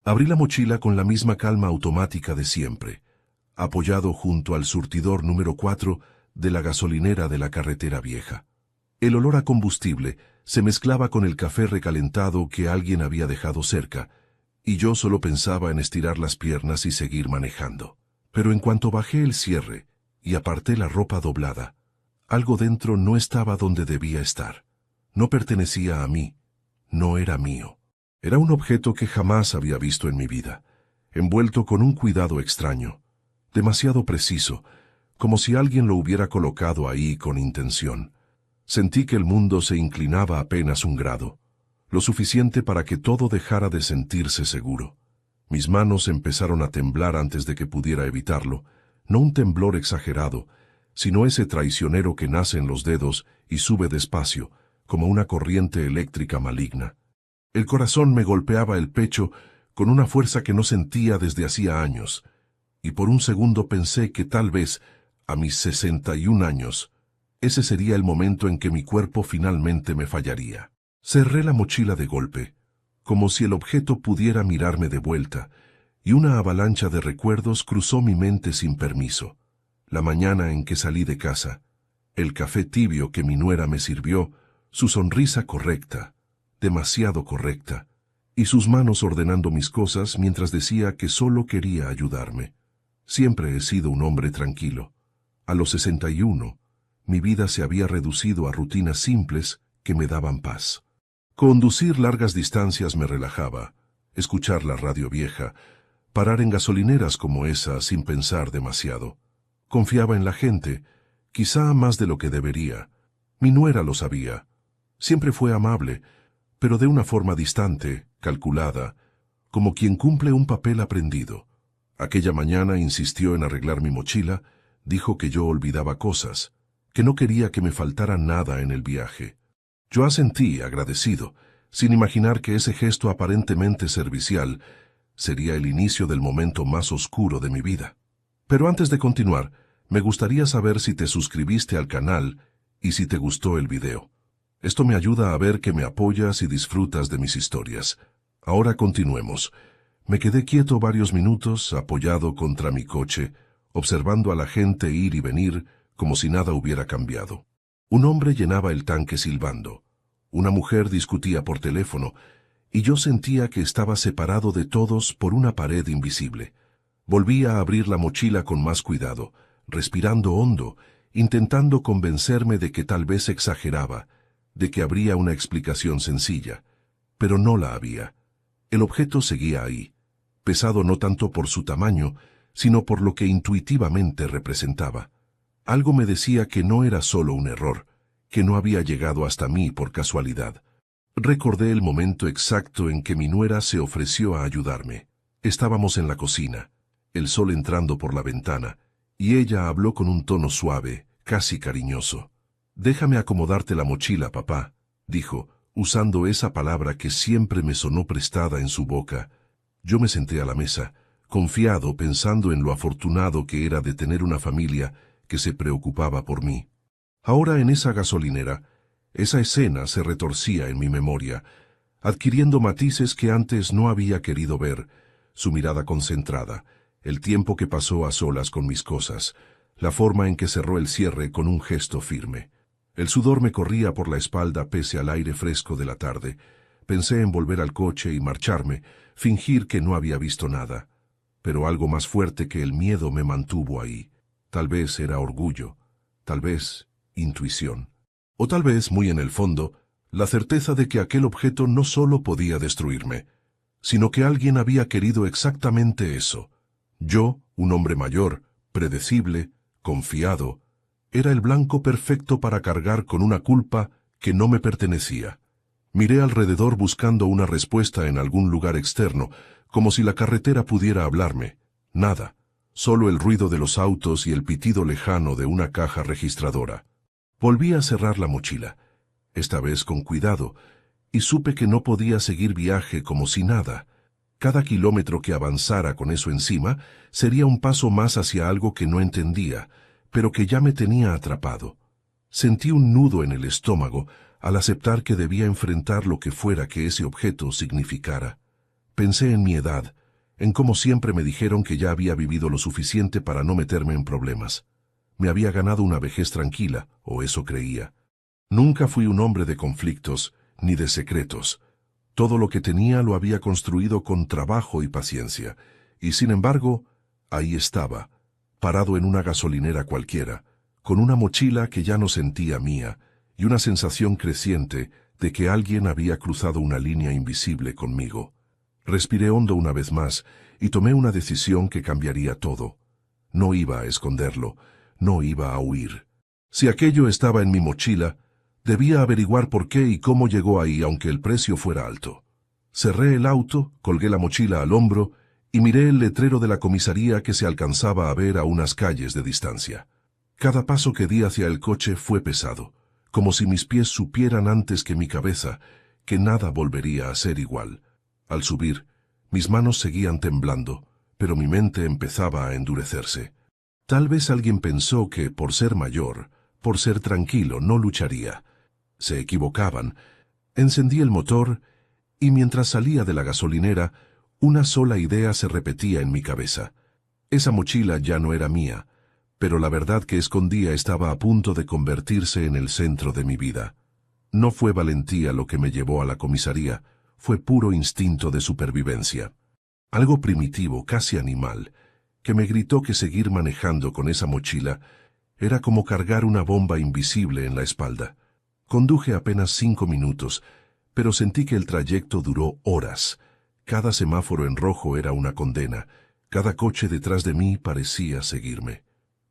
Abrí la mochila con la misma calma automática de siempre, apoyado junto al surtidor número 4 de la gasolinera de la carretera vieja. El olor a combustible se mezclaba con el café recalentado que alguien había dejado cerca, y yo solo pensaba en estirar las piernas y seguir manejando. Pero en cuanto bajé el cierre y aparté la ropa doblada, algo dentro no estaba donde debía estar. No pertenecía a mí, no era mío. Era un objeto que jamás había visto en mi vida, envuelto con un cuidado extraño, demasiado preciso, como si alguien lo hubiera colocado ahí con intención. Sentí que el mundo se inclinaba apenas un grado, lo suficiente para que todo dejara de sentirse seguro. Mis manos empezaron a temblar antes de que pudiera evitarlo, no un temblor exagerado, sino ese traicionero que nace en los dedos y sube despacio, como una corriente eléctrica maligna. El corazón me golpeaba el pecho con una fuerza que no sentía desde hacía años, y por un segundo pensé que tal vez, a mis 61 años, ese sería el momento en que mi cuerpo finalmente me fallaría. Cerré la mochila de golpe, como si el objeto pudiera mirarme de vuelta, y una avalancha de recuerdos cruzó mi mente sin permiso. La mañana en que salí de casa, el café tibio que mi nuera me sirvió, su sonrisa correcta, demasiado correcta, y sus manos ordenando mis cosas mientras decía que solo quería ayudarme. Siempre he sido un hombre tranquilo. A los 61, mi vida se había reducido a rutinas simples que me daban paz. Conducir largas distancias me relajaba, escuchar la radio vieja, parar en gasolineras como esa sin pensar demasiado. Confiaba en la gente, quizá más de lo que debería. Mi nuera lo sabía. Siempre fue amable, pero de una forma distante, calculada, como quien cumple un papel aprendido. Aquella mañana insistió en arreglar mi mochila, dijo que yo olvidaba cosas, que no quería que me faltara nada en el viaje. Yo asentí, agradecido, sin imaginar que ese gesto aparentemente servicial sería el inicio del momento más oscuro de mi vida. Pero antes de continuar, me gustaría saber si te suscribiste al canal y si te gustó el video. Esto me ayuda a ver que me apoyas y disfrutas de mis historias. Ahora continuemos. Me quedé quieto varios minutos, apoyado contra mi coche, observando a la gente ir y venir como si nada hubiera cambiado. Un hombre llenaba el tanque silbando. Una mujer discutía por teléfono, y yo sentía que estaba separado de todos por una pared invisible. Volví a abrir la mochila con más cuidado, respirando hondo, intentando convencerme de que tal vez exageraba, de que habría una explicación sencilla. Pero no la había. El objeto seguía ahí, pesado no tanto por su tamaño, sino por lo que intuitivamente representaba. Algo me decía que no era solo un error, que no había llegado hasta mí por casualidad. Recordé el momento exacto en que mi nuera se ofreció a ayudarme. Estábamos en la cocina, el sol entrando por la ventana, y ella habló con un tono suave, casi cariñoso. «Déjame acomodarte la mochila, papá», dijo, usando esa palabra que siempre me sonó prestada en su boca. Yo me senté a la mesa, confiado, pensando en lo afortunado que era de tener una familia que se preocupaba por mí. Ahora en esa gasolinera, esa escena se retorcía en mi memoria, adquiriendo matices que antes no había querido ver, su mirada concentrada, el tiempo que pasó a solas con mis cosas, la forma en que cerró el cierre con un gesto firme. El sudor me corría por la espalda pese al aire fresco de la tarde. Pensé en volver al coche y marcharme, fingir que no había visto nada. Pero algo más fuerte que el miedo me mantuvo ahí. Tal vez era orgullo, tal vez intuición. O tal vez, muy en el fondo, la certeza de que aquel objeto no solo podía destruirme, sino que alguien había querido exactamente eso. Yo, un hombre mayor, predecible, confiado, era el blanco perfecto para cargar con una culpa que no me pertenecía. Miré alrededor buscando una respuesta en algún lugar externo, como si la carretera pudiera hablarme. Nada, solo el ruido de los autos y el pitido lejano de una caja registradora. Volví a cerrar la mochila, esta vez con cuidado, y supe que no podía seguir viaje como si nada. Cada kilómetro que avanzara con eso encima sería un paso más hacia algo que no entendía, pero que ya me tenía atrapado. Sentí un nudo en el estómago al aceptar que debía enfrentar lo que fuera que ese objeto significara. Pensé en mi edad, en cómo siempre me dijeron que ya había vivido lo suficiente para no meterme en problemas. Me había ganado una vejez tranquila, o eso creía. Nunca fui un hombre de conflictos, ni de secretos. Todo lo que tenía lo había construido con trabajo y paciencia, y sin embargo, ahí estaba, parado en una gasolinera cualquiera, con una mochila que ya no sentía mía, y una sensación creciente de que alguien había cruzado una línea invisible conmigo. Respiré hondo una vez más, y tomé una decisión que cambiaría todo. No iba a esconderlo, no iba a huir. Si aquello estaba en mi mochila, debía averiguar por qué y cómo llegó ahí, aunque el precio fuera alto. Cerré el auto, colgué la mochila al hombro y miré el letrero de la comisaría que se alcanzaba a ver a unas calles de distancia. Cada paso que di hacia el coche fue pesado, como si mis pies supieran antes que mi cabeza que nada volvería a ser igual. Al subir, mis manos seguían temblando, pero mi mente empezaba a endurecerse. Tal vez alguien pensó que, por ser mayor, por ser tranquilo, no lucharía. Se equivocaban. Encendí el motor y mientras salía de la gasolinera, una sola idea se repetía en mi cabeza. Esa mochila ya no era mía, pero la verdad que escondía estaba a punto de convertirse en el centro de mi vida. No fue valentía lo que me llevó a la comisaría, fue puro instinto de supervivencia. Algo primitivo, casi animal, que me gritó que seguir manejando con esa mochila era como cargar una bomba invisible en la espalda. Conduje apenas 5 minutos, pero sentí que el trayecto duró horas. Cada semáforo en rojo era una condena, cada coche detrás de mí parecía seguirme.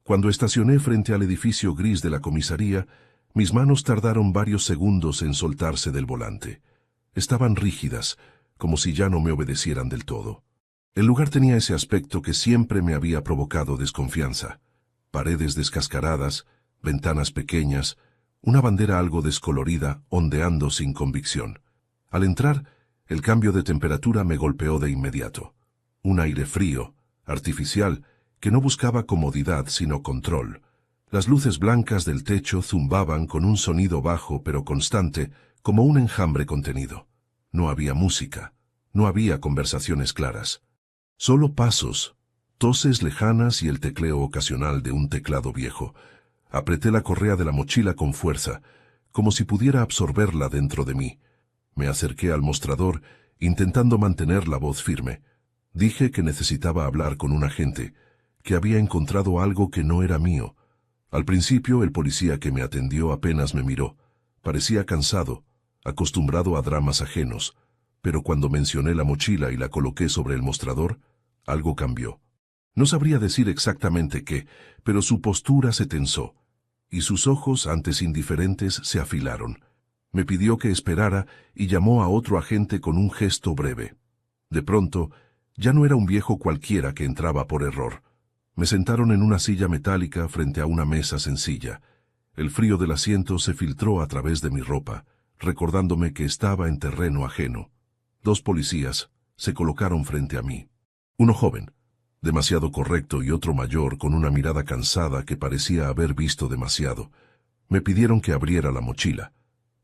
Cuando estacioné frente al edificio gris de la comisaría, mis manos tardaron varios segundos en soltarse del volante. Estaban rígidas, como si ya no me obedecieran del todo. El lugar tenía ese aspecto que siempre me había provocado desconfianza. Paredes descascaradas, ventanas pequeñas, una bandera algo descolorida ondeando sin convicción. Al entrar, el cambio de temperatura me golpeó de inmediato. Un aire frío, artificial, que no buscaba comodidad sino control. Las luces blancas del techo zumbaban con un sonido bajo pero constante, como un enjambre contenido. No había música, no había conversaciones claras. Solo pasos, toses lejanas y el tecleo ocasional de un teclado viejo. Apreté la correa de la mochila con fuerza, como si pudiera absorberla dentro de mí. Me acerqué al mostrador, intentando mantener la voz firme. Dije que necesitaba hablar con un agente, que había encontrado algo que no era mío. Al principio, el policía que me atendió apenas me miró. Parecía cansado, acostumbrado a dramas ajenos, pero cuando mencioné la mochila y la coloqué sobre el mostrador, algo cambió. No sabría decir exactamente qué, pero su postura se tensó, y sus ojos, antes indiferentes, se afilaron. Me pidió que esperara y llamó a otro agente con un gesto breve. De pronto, ya no era un viejo cualquiera que entraba por error. Me sentaron en una silla metálica frente a una mesa sencilla. El frío del asiento se filtró a través de mi ropa, recordándome que estaba en terreno ajeno. 2 policías se colocaron frente a mí. Uno joven, demasiado correcto, y otro mayor con una mirada cansada que parecía haber visto demasiado. Me pidieron que abriera la mochila.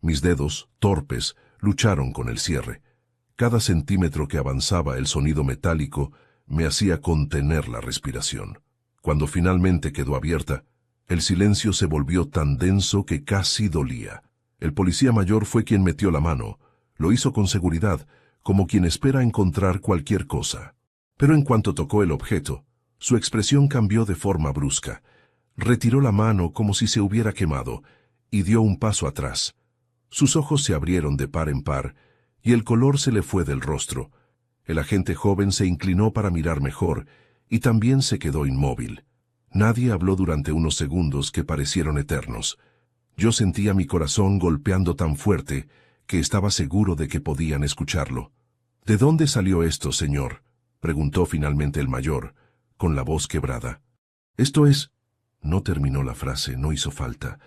Mis dedos, torpes, lucharon con el cierre. Cada centímetro que avanzaba el sonido metálico me hacía contener la respiración. Cuando finalmente quedó abierta, el silencio se volvió tan denso que casi dolía. El policía mayor fue quien metió la mano. Lo hizo con seguridad, como quien espera encontrar cualquier cosa. Pero en cuanto tocó el objeto, su expresión cambió de forma brusca. Retiró la mano como si se hubiera quemado y dio un paso atrás. Sus ojos se abrieron de par en par y el color se le fue del rostro. El agente joven se inclinó para mirar mejor y también se quedó inmóvil. Nadie habló durante unos segundos que parecieron eternos. Yo sentía mi corazón golpeando tan fuerte que estaba seguro de que podían escucharlo. ¿De dónde salió esto, señor?, preguntó finalmente el mayor, con la voz quebrada. Esto es... No terminó la frase, no hizo falta.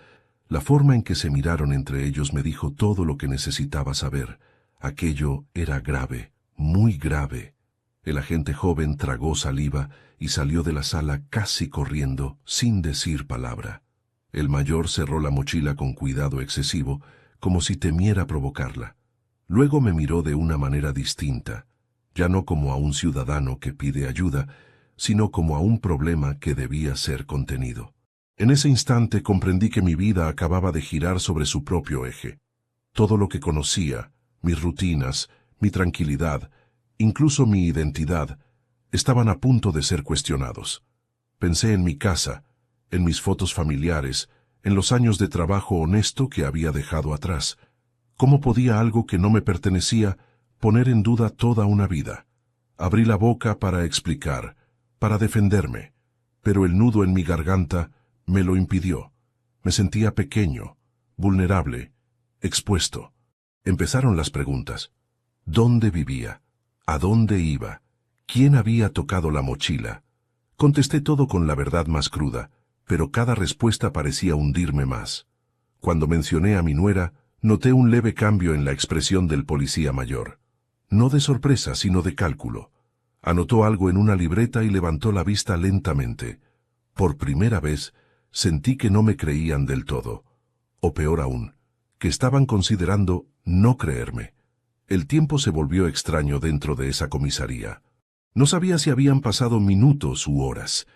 La forma en que se miraron entre ellos me dijo todo lo que necesitaba saber. Aquello era grave, muy grave. El agente joven tragó saliva y salió de la sala casi corriendo, sin decir palabra. El mayor cerró la mochila con cuidado excesivo, como si temiera provocarla. Luego me miró de una manera distinta. ya no como a un ciudadano que pide ayuda, sino como a un problema que debía ser contenido. En ese instante comprendí que mi vida acababa de girar sobre su propio eje. Todo lo que conocía, mis rutinas, mi tranquilidad, incluso mi identidad, estaban a punto de ser cuestionados. Pensé en mi casa, en mis fotos familiares, en los años de trabajo honesto que había dejado atrás. ¿Cómo podía algo que no me pertenecía poner en duda toda una vida? Abrí la boca para explicar, para defenderme, pero el nudo en mi garganta me lo impidió. Me sentía pequeño, vulnerable, expuesto. Empezaron las preguntas. ¿Dónde vivía? ¿A dónde iba? ¿Quién había tocado la mochila? Contesté todo con la verdad más cruda, pero cada respuesta parecía hundirme más. Cuando mencioné a mi nuera, noté un leve cambio en la expresión del policía mayor. No de sorpresa, sino de cálculo. Anotó algo en una libreta y levantó la vista lentamente. Por primera vez, sentí que no me creían del todo. O peor aún, que estaban considerando no creerme. El tiempo se volvió extraño dentro de esa comisaría. No sabía si habían pasado minutos u horas.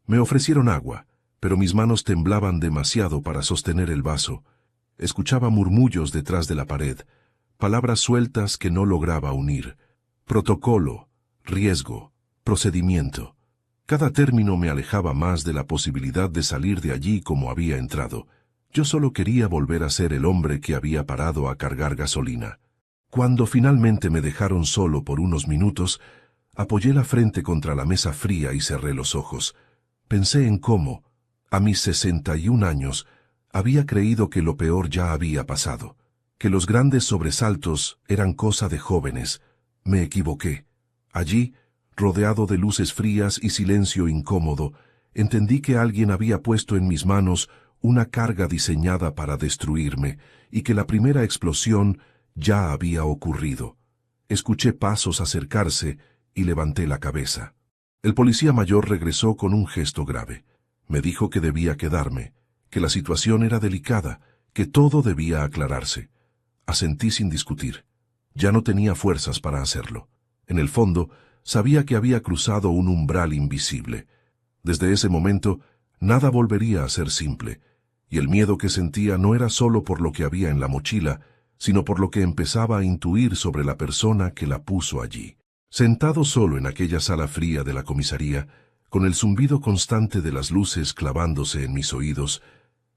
Me ofrecieron agua, pero mis manos temblaban demasiado para sostener el vaso. Escuchaba murmullos detrás de la pared, palabras sueltas que no lograba unir. Protocolo, riesgo, procedimiento. Cada término me alejaba más de la posibilidad de salir de allí como había entrado. Yo solo quería volver a ser el hombre que había parado a cargar gasolina. Cuando finalmente me dejaron solo por unos minutos, apoyé la frente contra la mesa fría y cerré los ojos. Pensé en cómo, a mis 61 años, había creído que lo peor ya había pasado, que los grandes sobresaltos eran cosa de jóvenes. Me equivoqué. Allí, rodeado de luces frías y silencio incómodo, entendí que alguien había puesto en mis manos una carga diseñada para destruirme y que la primera explosión ya había ocurrido. Escuché pasos acercarse y levanté la cabeza. El policía mayor regresó con un gesto grave. Me dijo que debía quedarme, que la situación era delicada, que todo debía aclararse. Asentí sin discutir. Ya no tenía fuerzas para hacerlo. En el fondo, sabía que había cruzado un umbral invisible. Desde ese momento, nada volvería a ser simple, y el miedo que sentía no era solo por lo que había en la mochila, sino por lo que empezaba a intuir sobre la persona que la puso allí. Sentado solo en aquella sala fría de la comisaría, con el zumbido constante de las luces clavándose en mis oídos,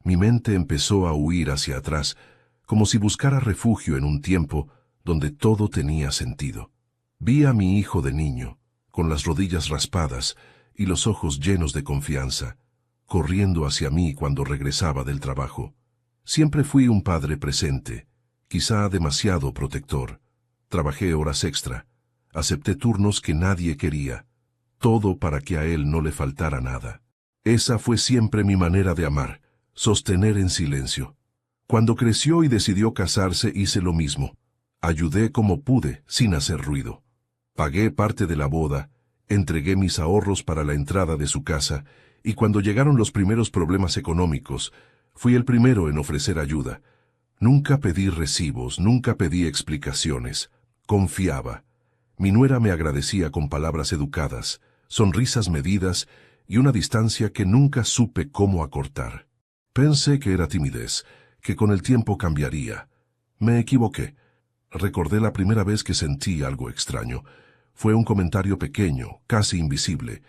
mi mente empezó a huir hacia atrás, como si buscara refugio en un tiempo donde todo tenía sentido. Vi a mi hijo de niño, con las rodillas raspadas y los ojos llenos de confianza, corriendo hacia mí cuando regresaba del trabajo. Siempre fui un padre presente, quizá demasiado protector. Trabajé horas extra, acepté turnos que nadie quería, todo para que a él no le faltara nada. Esa fue siempre mi manera de amar, sostener en silencio. Cuando creció y decidió casarse hice lo mismo. Ayudé como pude, sin hacer ruido. Pagué parte de la boda, entregué mis ahorros para la entrada de su casa, y cuando llegaron los primeros problemas económicos, fui el primero en ofrecer ayuda. Nunca pedí recibos, nunca pedí explicaciones. Confiaba. Mi nuera me agradecía con palabras educadas, sonrisas medidas y una distancia que nunca supe cómo acortar. Pensé que era timidez, que con el tiempo cambiaría. Me equivoqué. Recordé la primera vez que sentí algo extraño. Fue un comentario pequeño, casi invisible.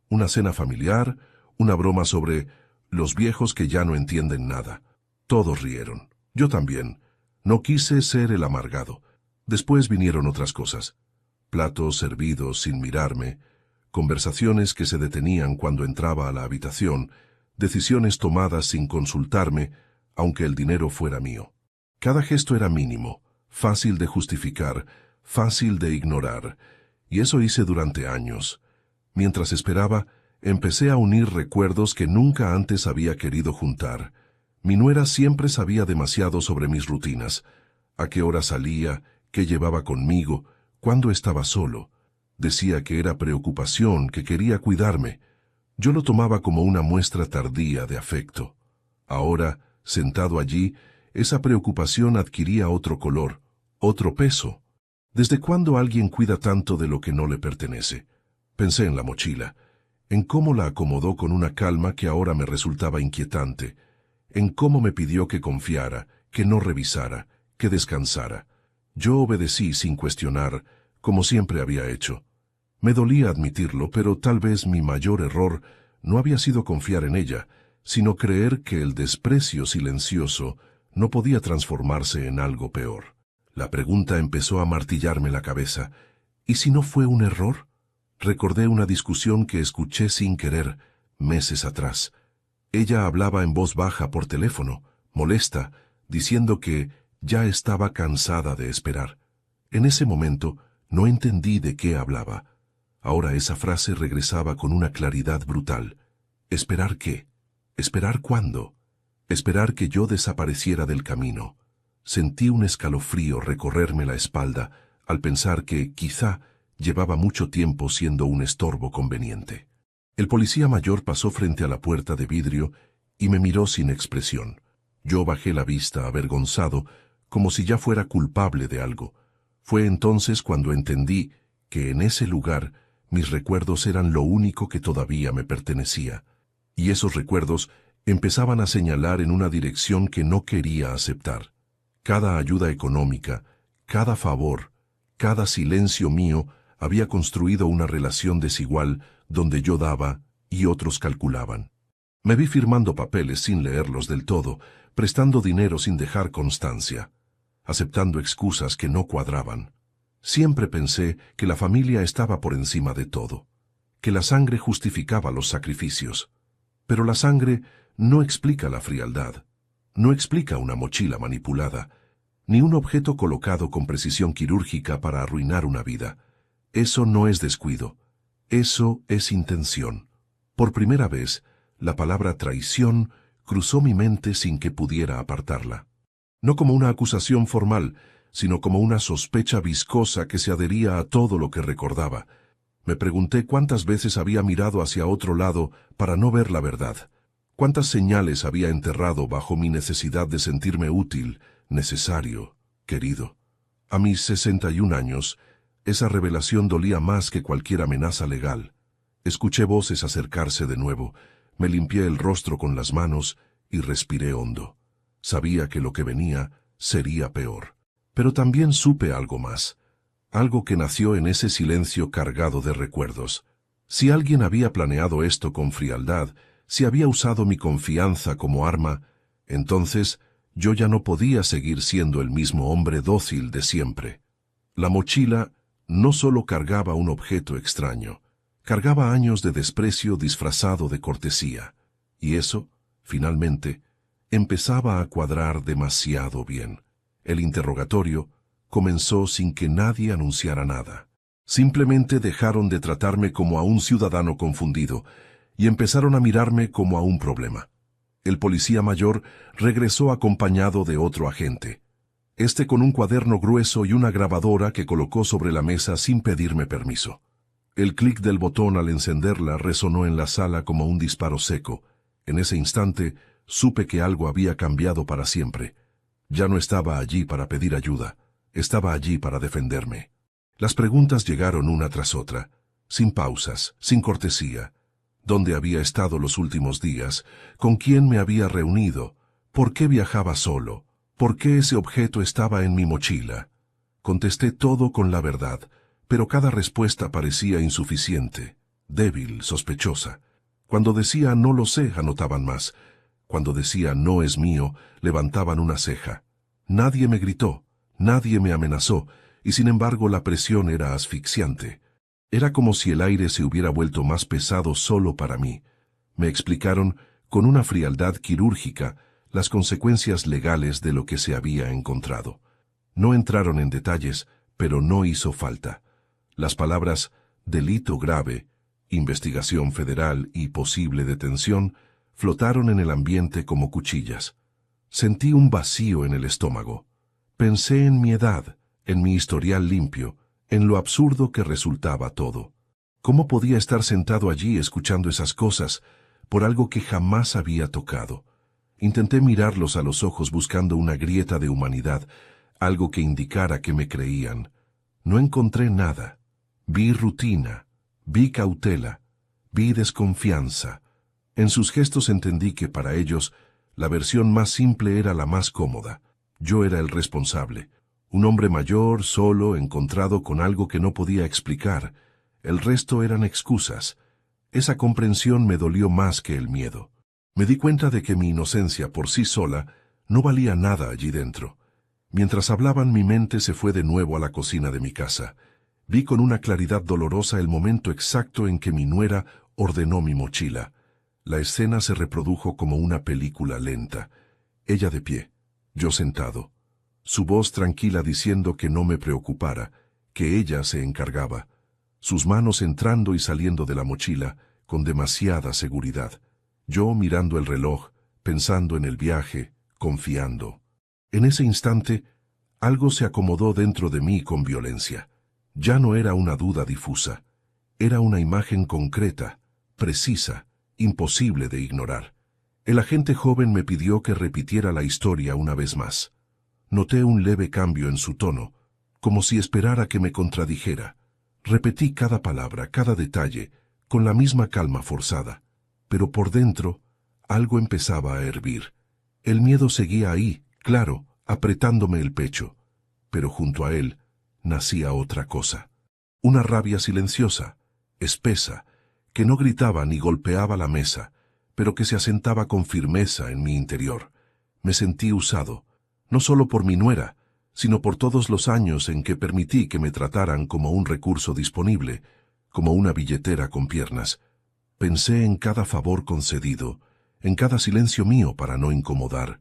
Una cena familiar, una broma sobre los viejos que ya no entienden nada. Todos rieron. Yo también. No quise ser el amargado. Después vinieron otras cosas. Platos servidos sin mirarme, conversaciones que se detenían cuando entraba a la habitación, decisiones tomadas sin consultarme, aunque el dinero fuera mío. Cada gesto era mínimo, fácil de justificar, fácil de ignorar, y eso hice durante años. Mientras esperaba, empecé a unir recuerdos que nunca antes había querido juntar. Mi nuera siempre sabía demasiado sobre mis rutinas, a qué hora salía, qué llevaba conmigo, cuándo estaba solo. Decía que era preocupación, que quería cuidarme. Yo lo tomaba como una muestra tardía de afecto. Ahora, sentado allí, esa preocupación adquiría otro color, otro peso. ¿Desde cuándo alguien cuida tanto de lo que no le pertenece? Pensé en la mochila, en cómo la acomodó con una calma que ahora me resultaba inquietante, en cómo me pidió que confiara, que no revisara, que descansara. Yo obedecí sin cuestionar, como siempre había hecho. Me dolía admitirlo, pero tal vez mi mayor error no había sido confiar en ella, sino creer que el desprecio silencioso no podía transformarse en algo peor. La pregunta empezó a martillarme la cabeza. ¿Y si no fue un error? Recordé una discusión que escuché sin querer, meses atrás. Ella hablaba en voz baja por teléfono, molesta, diciendo que ya estaba cansada de esperar. En ese momento no entendí de qué hablaba. Ahora esa frase regresaba con una claridad brutal. ¿Esperar qué? ¿Esperar cuándo? Esperar que yo desapareciera del camino. Sentí un escalofrío recorrerme la espalda al pensar que, quizá, llevaba mucho tiempo siendo un estorbo conveniente. El policía mayor pasó frente a la puerta de vidrio y me miró sin expresión. Yo bajé la vista avergonzado, como si ya fuera culpable de algo. Fue entonces cuando entendí que en ese lugar mis recuerdos eran lo único que todavía me pertenecía. Y esos recuerdos empezaban a señalar en una dirección que no quería aceptar. Cada ayuda económica, cada favor, cada silencio mío había construido una relación desigual donde yo daba y otros calculaban. Me vi firmando papeles sin leerlos del todo, prestando dinero sin dejar constancia, aceptando excusas que no cuadraban. Siempre pensé que la familia estaba por encima de todo, que la sangre justificaba los sacrificios. Pero la sangre no explica la frialdad, no explica una mochila manipulada, ni un objeto colocado con precisión quirúrgica para arruinar una vida. Eso no es descuido, eso es intención. Por primera vez, la palabra traición cruzó mi mente sin que pudiera apartarla. No como una acusación formal, sino como una sospecha viscosa que se adhería a todo lo que recordaba. Me pregunté cuántas veces había mirado hacia otro lado para no ver la verdad, cuántas señales había enterrado bajo mi necesidad de sentirme útil, necesario, querido. A mis 61 años, esa revelación dolía más que cualquier amenaza legal. Escuché voces acercarse de nuevo, me limpié el rostro con las manos y respiré hondo. Sabía que lo que venía sería peor. Pero también supe algo más, algo que nació en ese silencio cargado de recuerdos. Si alguien había planeado esto con frialdad, si había usado mi confianza como arma, entonces yo ya no podía seguir siendo el mismo hombre dócil de siempre. La mochila no solo cargaba un objeto extraño, cargaba años de desprecio disfrazado de cortesía, y eso, finalmente, empezaba a cuadrar demasiado bien. El interrogatorio comenzó sin que nadie anunciara nada. Simplemente dejaron de tratarme como a un ciudadano confundido y empezaron a mirarme como a un problema. El policía mayor regresó acompañado de otro agente, este con un cuaderno grueso y una grabadora que colocó sobre la mesa sin pedirme permiso. El clic del botón al encenderla resonó en la sala como un disparo seco. En ese instante supe que algo había cambiado para siempre. Ya no estaba allí para pedir ayuda, estaba allí para defenderme. Las preguntas llegaron una tras otra, sin pausas, sin cortesía. ¿Dónde había estado los últimos días? ¿Con quién me había reunido? ¿Por qué viajaba solo? ¿Por qué ese objeto estaba en mi mochila? Contesté todo con la verdad, pero cada respuesta parecía insuficiente, débil, sospechosa. Cuando decía no lo sé, anotaban más. Cuando decía no es mío, levantaban una ceja. Nadie me gritó, nadie me amenazó, y sin embargo la presión era asfixiante. Era como si el aire se hubiera vuelto más pesado solo para mí. Me explicaron, con una frialdad quirúrgica, las consecuencias legales de lo que se había encontrado. No entraron en detalles, pero no hizo falta. Las palabras delito grave, investigación federal y posible detención flotaron en el ambiente como cuchillas. Sentí un vacío en el estómago. Pensé en mi edad, en mi historial limpio, en lo absurdo que resultaba todo. ¿Cómo podía estar sentado allí escuchando esas cosas por algo que jamás había tocado? Intenté mirarlos a los ojos buscando una grieta de humanidad, algo que indicara que me creían. No encontré nada. Vi rutina, vi cautela, vi desconfianza. En sus gestos entendí que para ellos la versión más simple era la más cómoda. Yo era el responsable. Un hombre mayor, solo, encontrado con algo que no podía explicar. El resto eran excusas. Esa comprensión me dolió más que el miedo. Me di cuenta de que mi inocencia por sí sola no valía nada allí dentro. Mientras hablaban, mi mente se fue de nuevo a la cocina de mi casa. Vi con una claridad dolorosa el momento exacto en que mi nuera ordenó mi mochila. La escena se reprodujo como una película lenta. Ella de pie, yo sentado. Su voz tranquila diciendo que no me preocupara, que ella se encargaba. Sus manos entrando y saliendo de la mochila con demasiada seguridad. Yo mirando el reloj, pensando en el viaje, confiando. En ese instante, algo se acomodó dentro de mí con violencia. Ya no era una duda difusa. Era una imagen concreta, precisa, imposible de ignorar. El agente joven me pidió que repitiera la historia una vez más. Noté un leve cambio en su tono, como si esperara que me contradijera. Repetí cada palabra, cada detalle, con la misma calma forzada. Pero por dentro, algo empezaba a hervir. El miedo seguía ahí, claro, apretándome el pecho. Pero junto a él, nacía otra cosa. Una rabia silenciosa, espesa, que no gritaba ni golpeaba la mesa, pero que se asentaba con firmeza en mi interior. Me sentí usado, no solo por mi nuera, sino por todos los años en que permití que me trataran como un recurso disponible, como una billetera con piernas. Pensé en cada favor concedido, en cada silencio mío para no incomodar,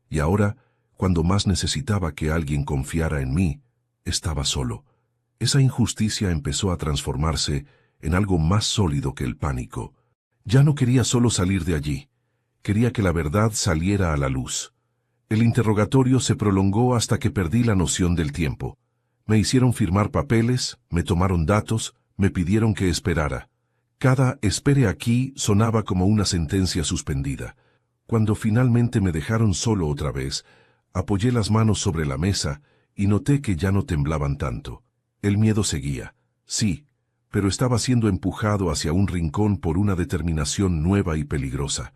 y ahora, cuando más necesitaba que alguien confiara en mí, estaba solo. Esa injusticia empezó a transformarse en algo más sólido que el pánico. Ya no quería solo salir de allí, quería que la verdad saliera a la luz. El interrogatorio se prolongó hasta que perdí la noción del tiempo. Me hicieron firmar papeles, me tomaron datos, me pidieron que esperara. Cada "espere aquí" sonaba como una sentencia suspendida. Cuando finalmente me dejaron solo otra vez, apoyé las manos sobre la mesa y noté que ya no temblaban tanto. El miedo seguía, sí, pero estaba siendo empujado hacia un rincón por una determinación nueva y peligrosa.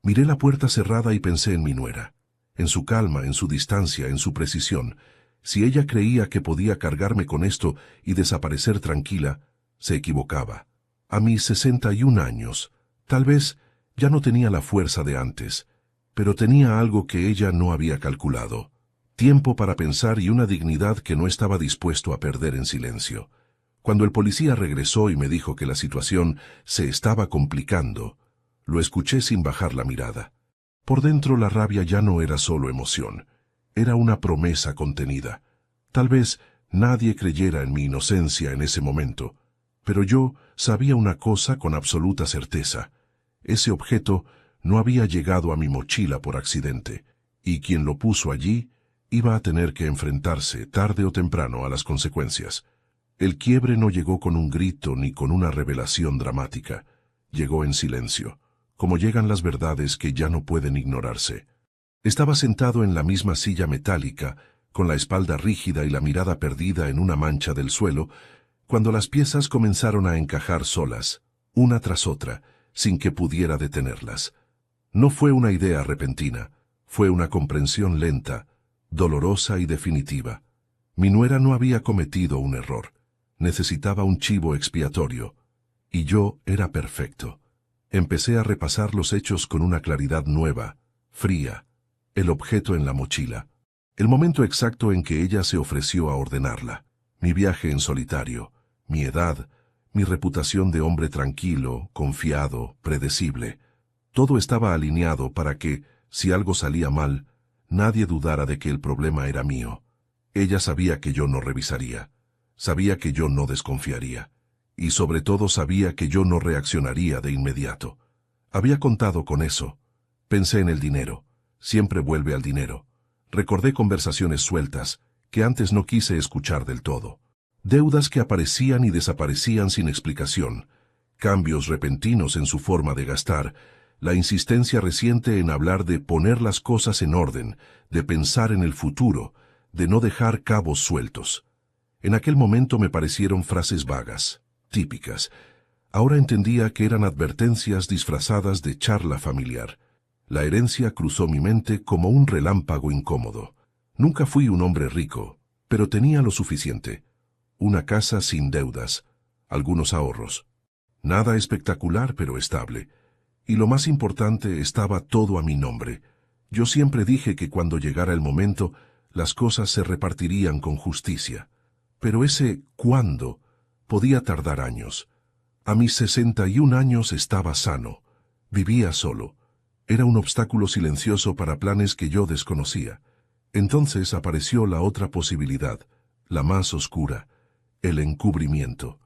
Miré la puerta cerrada y pensé en mi nuera, en su calma, en su distancia, en su precisión. Si ella creía que podía cargarme con esto y desaparecer tranquila, se equivocaba. A mis 61 años, tal vez ya no tenía la fuerza de antes, pero tenía algo que ella no había calculado. Tiempo para pensar y una dignidad que no estaba dispuesto a perder en silencio. Cuando el policía regresó y me dijo que la situación se estaba complicando, lo escuché sin bajar la mirada. Por dentro la rabia ya no era solo emoción, era una promesa contenida. Tal vez nadie creyera en mi inocencia en ese momento, pero yo sabía una cosa con absoluta certeza. Ese objeto no había llegado a mi mochila por accidente, y quien lo puso allí iba a tener que enfrentarse tarde o temprano a las consecuencias. El quiebre no llegó con un grito ni con una revelación dramática. Llegó en silencio, como llegan las verdades que ya no pueden ignorarse. Estaba sentado en la misma silla metálica, con la espalda rígida y la mirada perdida en una mancha del suelo, cuando las piezas comenzaron a encajar solas, una tras otra, sin que pudiera detenerlas. No fue una idea repentina, fue una comprensión lenta, dolorosa y definitiva. Mi nuera no había cometido un error. Necesitaba un chivo expiatorio. Y yo era perfecto. Empecé a repasar los hechos con una claridad nueva, fría. El objeto en la mochila. El momento exacto en que ella se ofreció a ordenarla. Mi viaje en solitario. Mi edad. Mi reputación de hombre tranquilo, confiado, predecible. Todo estaba alineado para que, si algo salía mal, nadie dudara de que el problema era mío. Ella sabía que yo no revisaría. Sabía que yo no desconfiaría. Y sobre todo sabía que yo no reaccionaría de inmediato. Había contado con eso. Pensé en el dinero. Siempre vuelve al dinero. Recordé conversaciones sueltas, que antes no quise escuchar del todo. Deudas que aparecían y desaparecían sin explicación. Cambios repentinos en su forma de gastar. La insistencia reciente en hablar de poner las cosas en orden, de pensar en el futuro, de no dejar cabos sueltos. En aquel momento me parecieron frases vagas, típicas. Ahora entendía que eran advertencias disfrazadas de charla familiar. La herencia cruzó mi mente como un relámpago incómodo. Nunca fui un hombre rico, pero tenía lo suficiente. Una casa sin deudas, algunos ahorros. Nada espectacular, pero estable. Y lo más importante, estaba todo a mi nombre. Yo siempre dije que cuando llegara el momento, las cosas se repartirían con justicia. Pero ese «cuándo» podía tardar años. A mis 61 años estaba sano. Vivía solo. Era un obstáculo silencioso para planes que yo desconocía. Entonces apareció la otra posibilidad, la más oscura, el encubrimiento.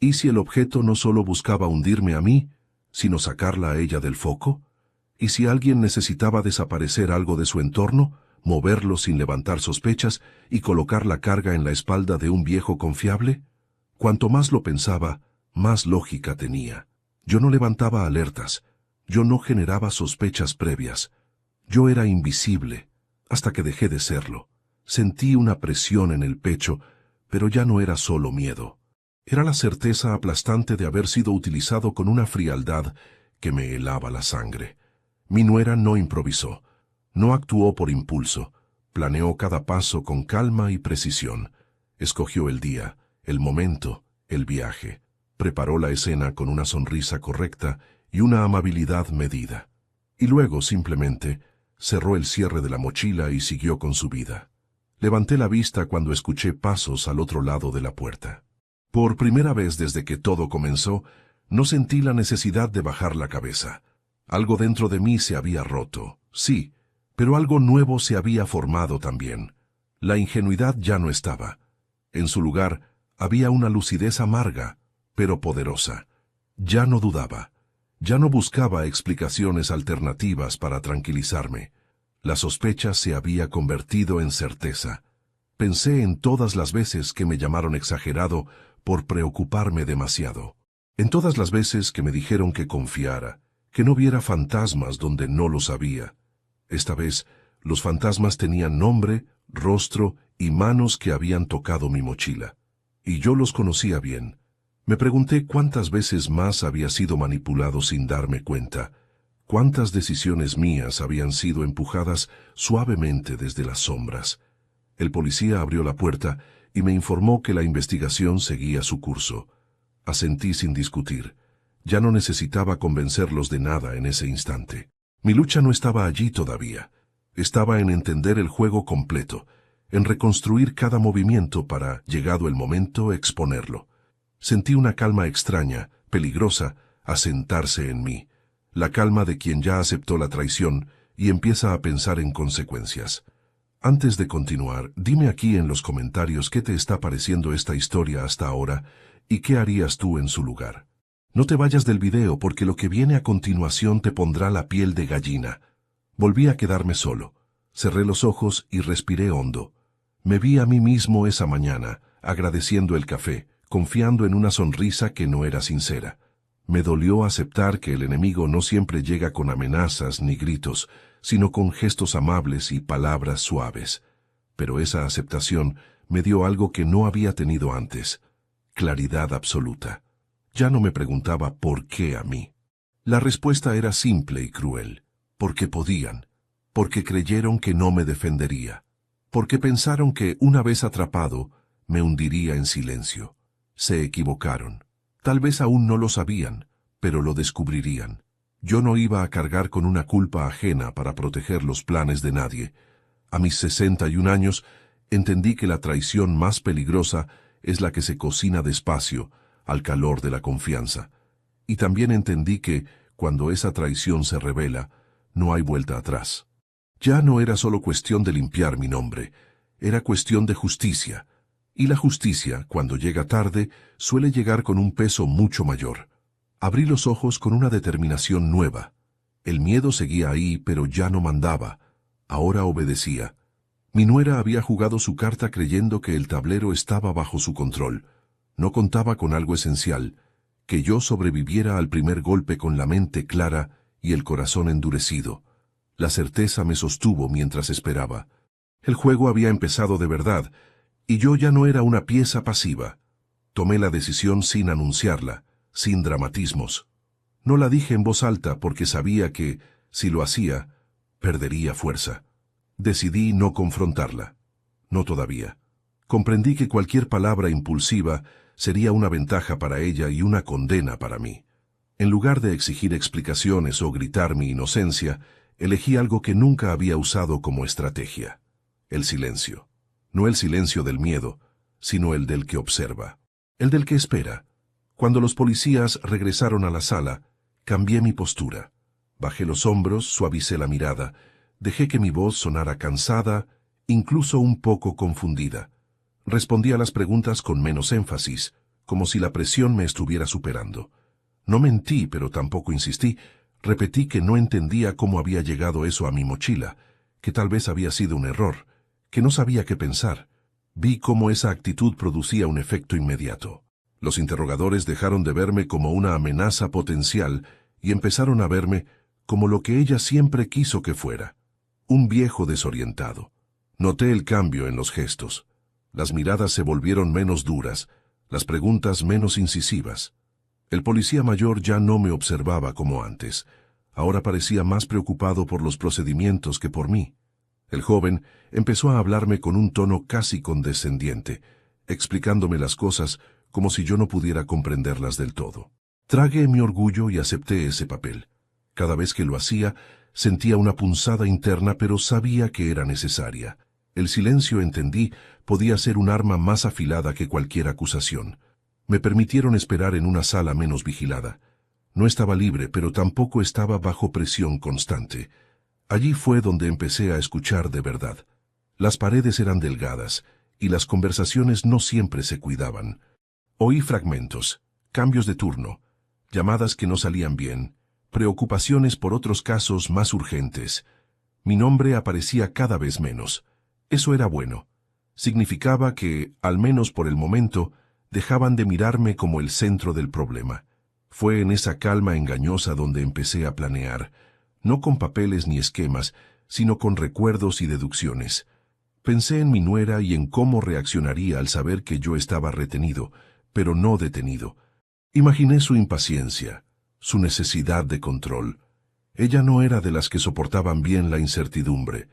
¿Y si el objeto no solo buscaba hundirme a mí, sino sacarla a ella del foco? ¿Y si alguien necesitaba desaparecer algo de su entorno, moverlo sin levantar sospechas y colocar la carga en la espalda de un viejo confiable? Cuanto más lo pensaba, más lógica tenía. Yo no levantaba alertas, yo no generaba sospechas previas. Yo era invisible, hasta que dejé de serlo. Sentí una presión en el pecho, pero ya no era solo miedo. Era la certeza aplastante de haber sido utilizado con una frialdad que me helaba la sangre. Mi nuera no improvisó, no actuó por impulso, planeó cada paso con calma y precisión. Escogió el día, el momento, el viaje. Preparó la escena con una sonrisa correcta y una amabilidad medida. Y luego, simplemente, cerró el cierre de la mochila y siguió con su vida. Levanté la vista cuando escuché pasos al otro lado de la puerta. Por primera vez desde que todo comenzó, no sentí la necesidad de bajar la cabeza. Algo dentro de mí se había roto, sí, pero algo nuevo se había formado también. La ingenuidad ya no estaba. En su lugar, había una lucidez amarga, pero poderosa. Ya no dudaba. Ya no buscaba explicaciones alternativas para tranquilizarme. La sospecha se había convertido en certeza. Pensé en todas las veces que me llamaron exagerado por preocuparme demasiado. En todas las veces que me dijeron que confiara, que no viera fantasmas donde no los había. Esta vez, los fantasmas tenían nombre, rostro y manos que habían tocado mi mochila. Y yo los conocía bien. Me pregunté cuántas veces más había sido manipulado sin darme cuenta. Cuántas decisiones mías habían sido empujadas suavemente desde las sombras. El policía abrió la puerta y me informó que la investigación seguía su curso. Asentí sin discutir. Ya no necesitaba convencerlos de nada en ese instante. Mi lucha no estaba allí todavía. Estaba en entender el juego completo, en reconstruir cada movimiento para, llegado el momento, exponerlo. Sentí una calma extraña, peligrosa, asentarse en mí. La calma de quien ya aceptó la traición y empieza a pensar en consecuencias. Antes de continuar, dime aquí en los comentarios qué te está pareciendo esta historia hasta ahora y qué harías tú en su lugar. No te vayas del video porque lo que viene a continuación te pondrá la piel de gallina. Volví a quedarme solo. Cerré los ojos y respiré hondo. Me vi a mí mismo esa mañana, agradeciendo el café, confiando en una sonrisa que no era sincera. Me dolió aceptar que el enemigo no siempre llega con amenazas ni gritos, sino con gestos amables y palabras suaves. Pero esa aceptación me dio algo que no había tenido antes: claridad absoluta. Ya no me preguntaba por qué a mí. La respuesta era simple y cruel: porque podían, porque creyeron que no me defendería, porque pensaron que, una vez atrapado, me hundiría en silencio. Se equivocaron. Tal vez aún no lo sabían, pero lo descubrirían. Yo no iba a cargar con una culpa ajena para proteger los planes de nadie. A mis 61 años, entendí que la traición más peligrosa es la que se cocina despacio, al calor de la confianza. Y también entendí que, cuando esa traición se revela, no hay vuelta atrás. Ya no era solo cuestión de limpiar mi nombre, era cuestión de justicia. Y la justicia, cuando llega tarde, suele llegar con un peso mucho mayor. Abrí los ojos con una determinación nueva. El miedo seguía ahí, pero ya no mandaba. Ahora obedecía. Mi nuera había jugado su carta creyendo que el tablero estaba bajo su control. No contaba con algo esencial: que yo sobreviviera al primer golpe con la mente clara y el corazón endurecido. La certeza me sostuvo mientras esperaba. El juego había empezado de verdad, Y yo ya no era una pieza pasiva. Tomé la decisión sin anunciarla, sin dramatismos. No la dije en voz alta porque sabía que, si lo hacía, perdería fuerza. Decidí no confrontarla. No todavía. Comprendí que cualquier palabra impulsiva sería una ventaja para ella y una condena para mí. En lugar de exigir explicaciones o gritar mi inocencia, elegí algo que nunca había usado como estrategia: el silencio. No el silencio del miedo, sino el del que observa. El del que espera. Cuando los policías regresaron a la sala, cambié mi postura. Bajé los hombros, suavicé la mirada, dejé que mi voz sonara cansada, incluso un poco confundida. Respondí a las preguntas con menos énfasis, como si la presión me estuviera superando. No mentí, pero tampoco insistí. Repetí que no entendía cómo había llegado eso a mi mochila, que tal vez había sido un error, que no sabía qué pensar. Vi cómo esa actitud producía un efecto inmediato. Los interrogadores dejaron de verme como una amenaza potencial y empezaron a verme como lo que ella siempre quiso que fuera: un viejo desorientado. Noté el cambio en los gestos. Las miradas se volvieron menos duras, las preguntas menos incisivas. El policía mayor ya no me observaba como antes. Ahora parecía más preocupado por los procedimientos que por mí. El joven empezó a hablarme con un tono casi condescendiente, explicándome las cosas como si yo no pudiera comprenderlas del todo. Tragué mi orgullo y acepté ese papel. Cada vez que lo hacía, sentía una punzada interna, pero sabía que era necesaria. El silencio, entendí, podía ser un arma más afilada que cualquier acusación. Me permitieron esperar en una sala menos vigilada. No estaba libre, pero tampoco estaba bajo presión constante. Allí fue donde empecé a escuchar de verdad. Las paredes eran delgadas, y las conversaciones no siempre se cuidaban. Oí fragmentos, cambios de turno, llamadas que no salían bien, preocupaciones por otros casos más urgentes. Mi nombre aparecía cada vez menos. Eso era bueno. Significaba que, al menos por el momento, dejaban de mirarme como el centro del problema. Fue en esa calma engañosa donde empecé a planear, no con papeles ni esquemas, sino con recuerdos y deducciones. Pensé en mi nuera y en cómo reaccionaría al saber que yo estaba retenido, pero no detenido. Imaginé su impaciencia, su necesidad de control. Ella no era de las que soportaban bien la incertidumbre.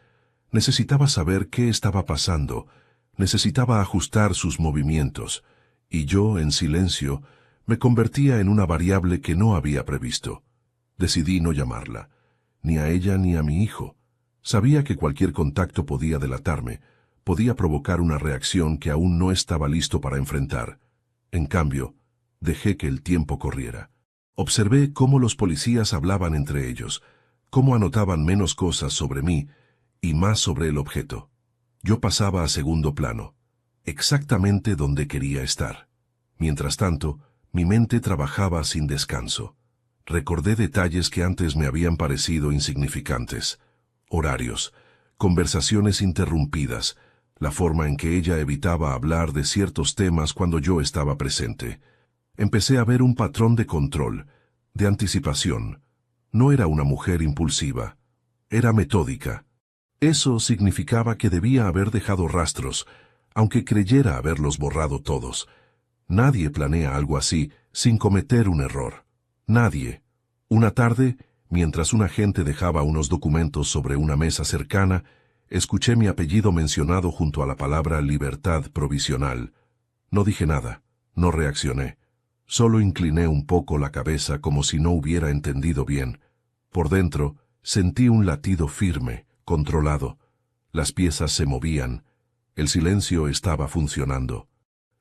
Necesitaba saber qué estaba pasando, necesitaba ajustar sus movimientos, y yo, en silencio, me convertía en una variable que no había previsto. Decidí no llamarla, ni a ella ni a mi hijo. Sabía que cualquier contacto podía delatarme, podía provocar una reacción que aún no estaba listo para enfrentar. En cambio, dejé que el tiempo corriera. Observé cómo los policías hablaban entre ellos, cómo anotaban menos cosas sobre mí y más sobre el objeto. Yo pasaba a segundo plano, exactamente donde quería estar. Mientras tanto, mi mente trabajaba sin descanso. Recordé detalles que antes me habían parecido insignificantes: horarios, conversaciones interrumpidas, la forma en que ella evitaba hablar de ciertos temas cuando yo estaba presente. Empecé a ver un patrón de control, de anticipación. No era una mujer impulsiva, era metódica. Eso significaba que debía haber dejado rastros, aunque creyera haberlos borrado todos. Nadie planea algo así sin cometer un error. Nadie. Una tarde, mientras un agente dejaba unos documentos sobre una mesa cercana, escuché mi apellido mencionado junto a la palabra libertad provisional. No dije nada, no reaccioné. Solo incliné un poco la cabeza como si no hubiera entendido bien. Por dentro, sentí un latido firme, controlado. Las piezas se movían. El silencio estaba funcionando.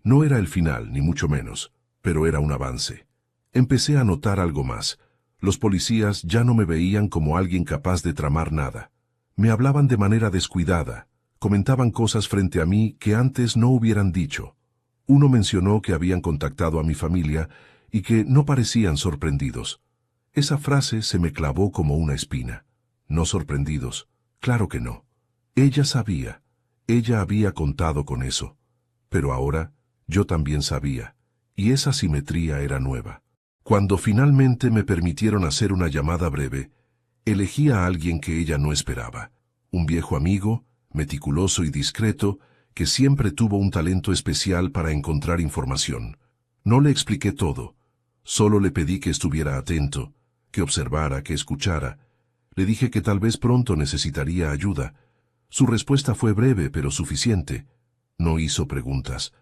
No era el final, ni mucho menos, pero era un avance. Empecé a notar algo más. Los policías ya no me veían como alguien capaz de tramar nada. Me hablaban de manera descuidada, comentaban cosas frente a mí que antes no hubieran dicho. Uno mencionó que habían contactado a mi familia y que no parecían sorprendidos. Esa frase se me clavó como una espina. No sorprendidos, claro que no. Ella sabía, ella había contado con eso. Pero ahora, yo también sabía, y esa simetría era nueva. Cuando finalmente me permitieron hacer una llamada breve, elegí a alguien que ella no esperaba. Un viejo amigo, meticuloso y discreto, que siempre tuvo un talento especial para encontrar información. No le expliqué todo, solo le pedí que estuviera atento, que observara, que escuchara. Le dije que tal vez pronto necesitaría ayuda. Su respuesta fue breve pero suficiente. No hizo preguntas.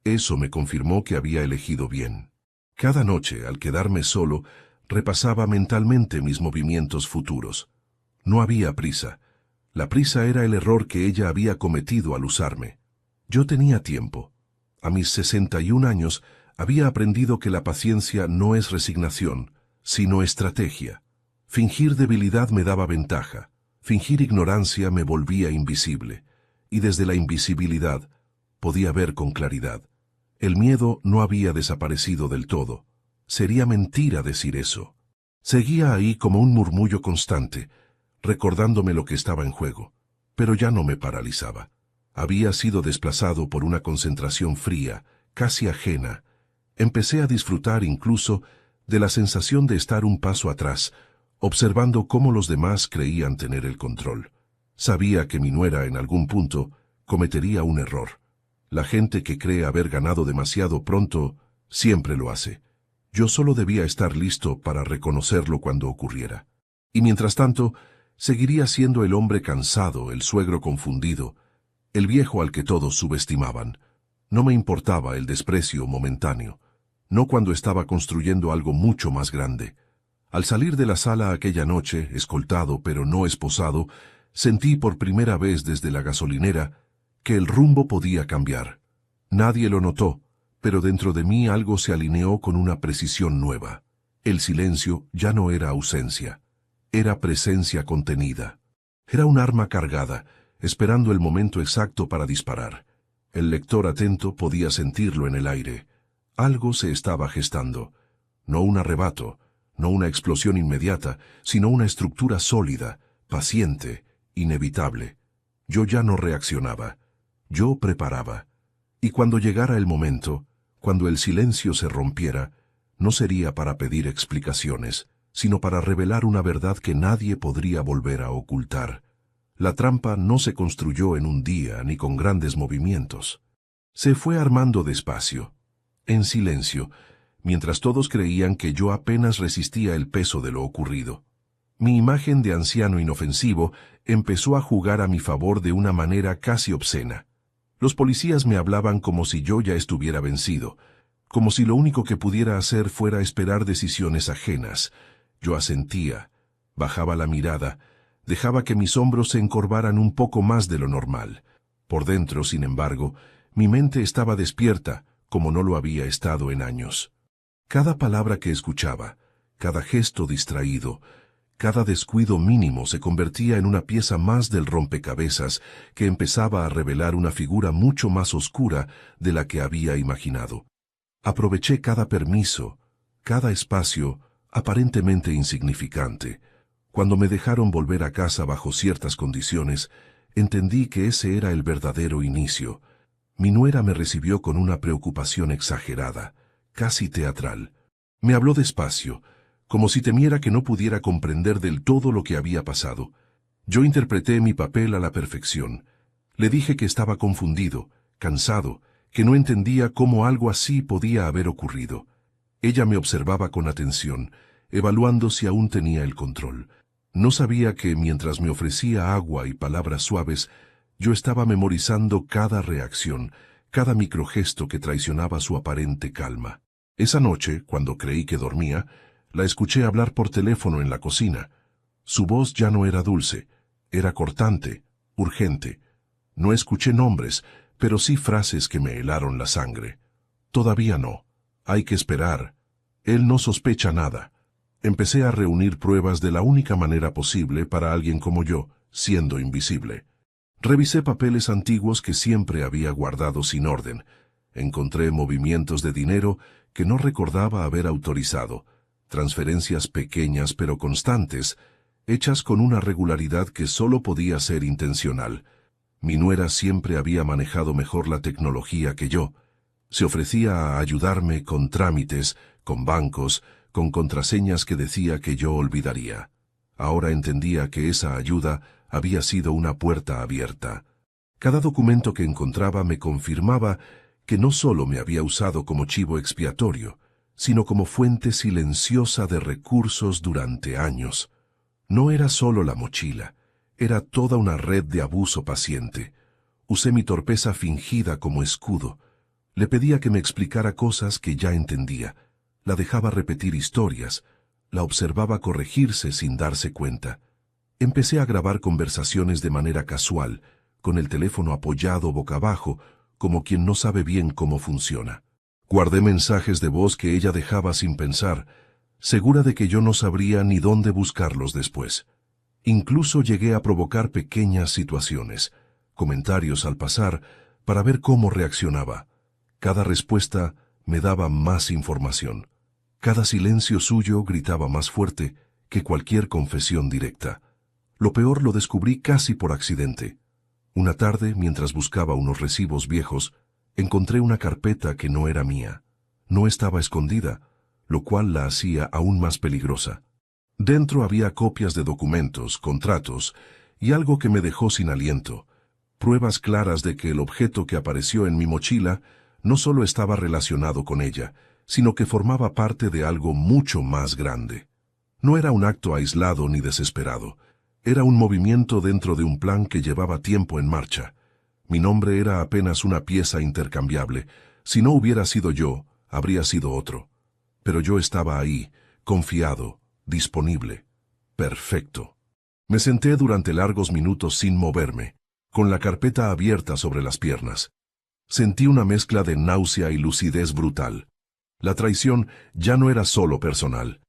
Eso me confirmó que había elegido bien. Cada noche, al quedarme solo, repasaba mentalmente mis movimientos futuros. No había prisa. La prisa era el error que ella había cometido al usarme. Yo tenía tiempo. A mis 61 años había aprendido que la paciencia no es resignación, sino estrategia. Fingir debilidad me daba ventaja. Fingir ignorancia me volvía invisible. Y desde la invisibilidad podía ver con claridad. El miedo no había desaparecido del todo. Sería mentira decir eso. Seguía ahí como un murmullo constante, recordándome lo que estaba en juego. Pero ya no me paralizaba. Había sido desplazado por una concentración fría, casi ajena. Empecé a disfrutar incluso de la sensación de estar un paso atrás, observando cómo los demás creían tener el control. Sabía que mi nuera en algún punto cometería un error. La gente que cree haber ganado demasiado pronto siempre lo hace. Yo solo debía estar listo para reconocerlo cuando ocurriera. Y mientras tanto, seguiría siendo el hombre cansado, el suegro confundido, el viejo al que todos subestimaban. No me importaba el desprecio momentáneo, no cuando estaba construyendo algo mucho más grande. Al salir de la sala aquella noche, escoltado pero no esposado, sentí por primera vez desde la gasolinera que el rumbo podía cambiar. Nadie lo notó, pero dentro de mí algo se alineó con una precisión nueva. El silencio ya no era ausencia, era presencia contenida. Era un arma cargada, esperando el momento exacto para disparar. El lector atento podía sentirlo en el aire. Algo se estaba gestando. No un arrebato, no una explosión inmediata, sino una estructura sólida, paciente, inevitable. Yo ya no reaccionaba. Yo preparaba. Y cuando llegara el momento, cuando el silencio se rompiera, no sería para pedir explicaciones, sino para revelar una verdad que nadie podría volver a ocultar. La trampa no se construyó en un día ni con grandes movimientos. Se fue armando despacio, en silencio, mientras todos creían que yo apenas resistía el peso de lo ocurrido. Mi imagen de anciano inofensivo empezó a jugar a mi favor de una manera casi obscena. Los policías me hablaban como si yo ya estuviera vencido, como si lo único que pudiera hacer fuera esperar decisiones ajenas. Yo asentía, bajaba la mirada, dejaba que mis hombros se encorvaran un poco más de lo normal. Por dentro, sin embargo, mi mente estaba despierta, como no lo había estado en años. Cada palabra que escuchaba, cada gesto distraído, cada descuido mínimo se convertía en una pieza más del rompecabezas que empezaba a revelar una figura mucho más oscura de la que había imaginado. Aproveché cada permiso, cada espacio aparentemente insignificante. Cuando me dejaron volver a casa bajo ciertas condiciones, entendí que ese era el verdadero inicio. Mi nuera me recibió con una preocupación exagerada, casi teatral. Me habló despacio, como si temiera que no pudiera comprender del todo lo que había pasado. Yo interpreté mi papel a la perfección. Le dije que estaba confundido, cansado, que no entendía cómo algo así podía haber ocurrido. Ella me observaba con atención, evaluando si aún tenía el control. No sabía que, mientras me ofrecía agua y palabras suaves, yo estaba memorizando cada reacción, cada microgesto que traicionaba su aparente calma. Esa noche, cuando creí que dormía, la escuché hablar por teléfono en la cocina. Su voz ya no era dulce, era cortante, urgente. No escuché nombres, pero sí frases que me helaron la sangre. Todavía no. Hay que esperar. Él no sospecha nada. Empecé a reunir pruebas de la única manera posible para alguien como yo, siendo invisible. Revisé papeles antiguos que siempre había guardado sin orden. Encontré movimientos de dinero que no recordaba haber autorizado, transferencias pequeñas pero constantes, hechas con una regularidad que solo podía ser intencional. Mi nuera siempre había manejado mejor la tecnología que yo. Se ofrecía a ayudarme con trámites, con bancos, con contraseñas que decía que yo olvidaría. Ahora entendía que esa ayuda había sido una puerta abierta. Cada documento que encontraba me confirmaba que no solo me había usado como chivo expiatorio, sino como fuente silenciosa de recursos durante años. No era solo la mochila, era toda una red de abuso paciente. Usé mi torpeza fingida como escudo. Le pedía que me explicara cosas que ya entendía. La dejaba repetir historias. La observaba corregirse sin darse cuenta. Empecé a grabar conversaciones de manera casual, con el teléfono apoyado boca abajo, como quien no sabe bien cómo funciona. Guardé mensajes de voz que ella dejaba sin pensar, segura de que yo no sabría ni dónde buscarlos después. Incluso llegué a provocar pequeñas situaciones, comentarios al pasar, para ver cómo reaccionaba. Cada respuesta me daba más información. Cada silencio suyo gritaba más fuerte que cualquier confesión directa. Lo peor lo descubrí casi por accidente. Una tarde, mientras buscaba unos recibos viejos, encontré una carpeta que no era mía. No estaba escondida, lo cual la hacía aún más peligrosa. Dentro había copias de documentos, contratos y algo que me dejó sin aliento. Pruebas claras de que el objeto que apareció en mi mochila no solo estaba relacionado con ella, sino que formaba parte de algo mucho más grande. No era un acto aislado ni desesperado. Era un movimiento dentro de un plan que llevaba tiempo en marcha. Mi nombre era apenas una pieza intercambiable. Si no hubiera sido yo, habría sido otro. Pero yo estaba ahí, confiado, disponible. Perfecto. Me senté durante largos minutos sin moverme, con la carpeta abierta sobre las piernas. Sentí una mezcla de náusea y lucidez brutal. La traición ya no era solo personal,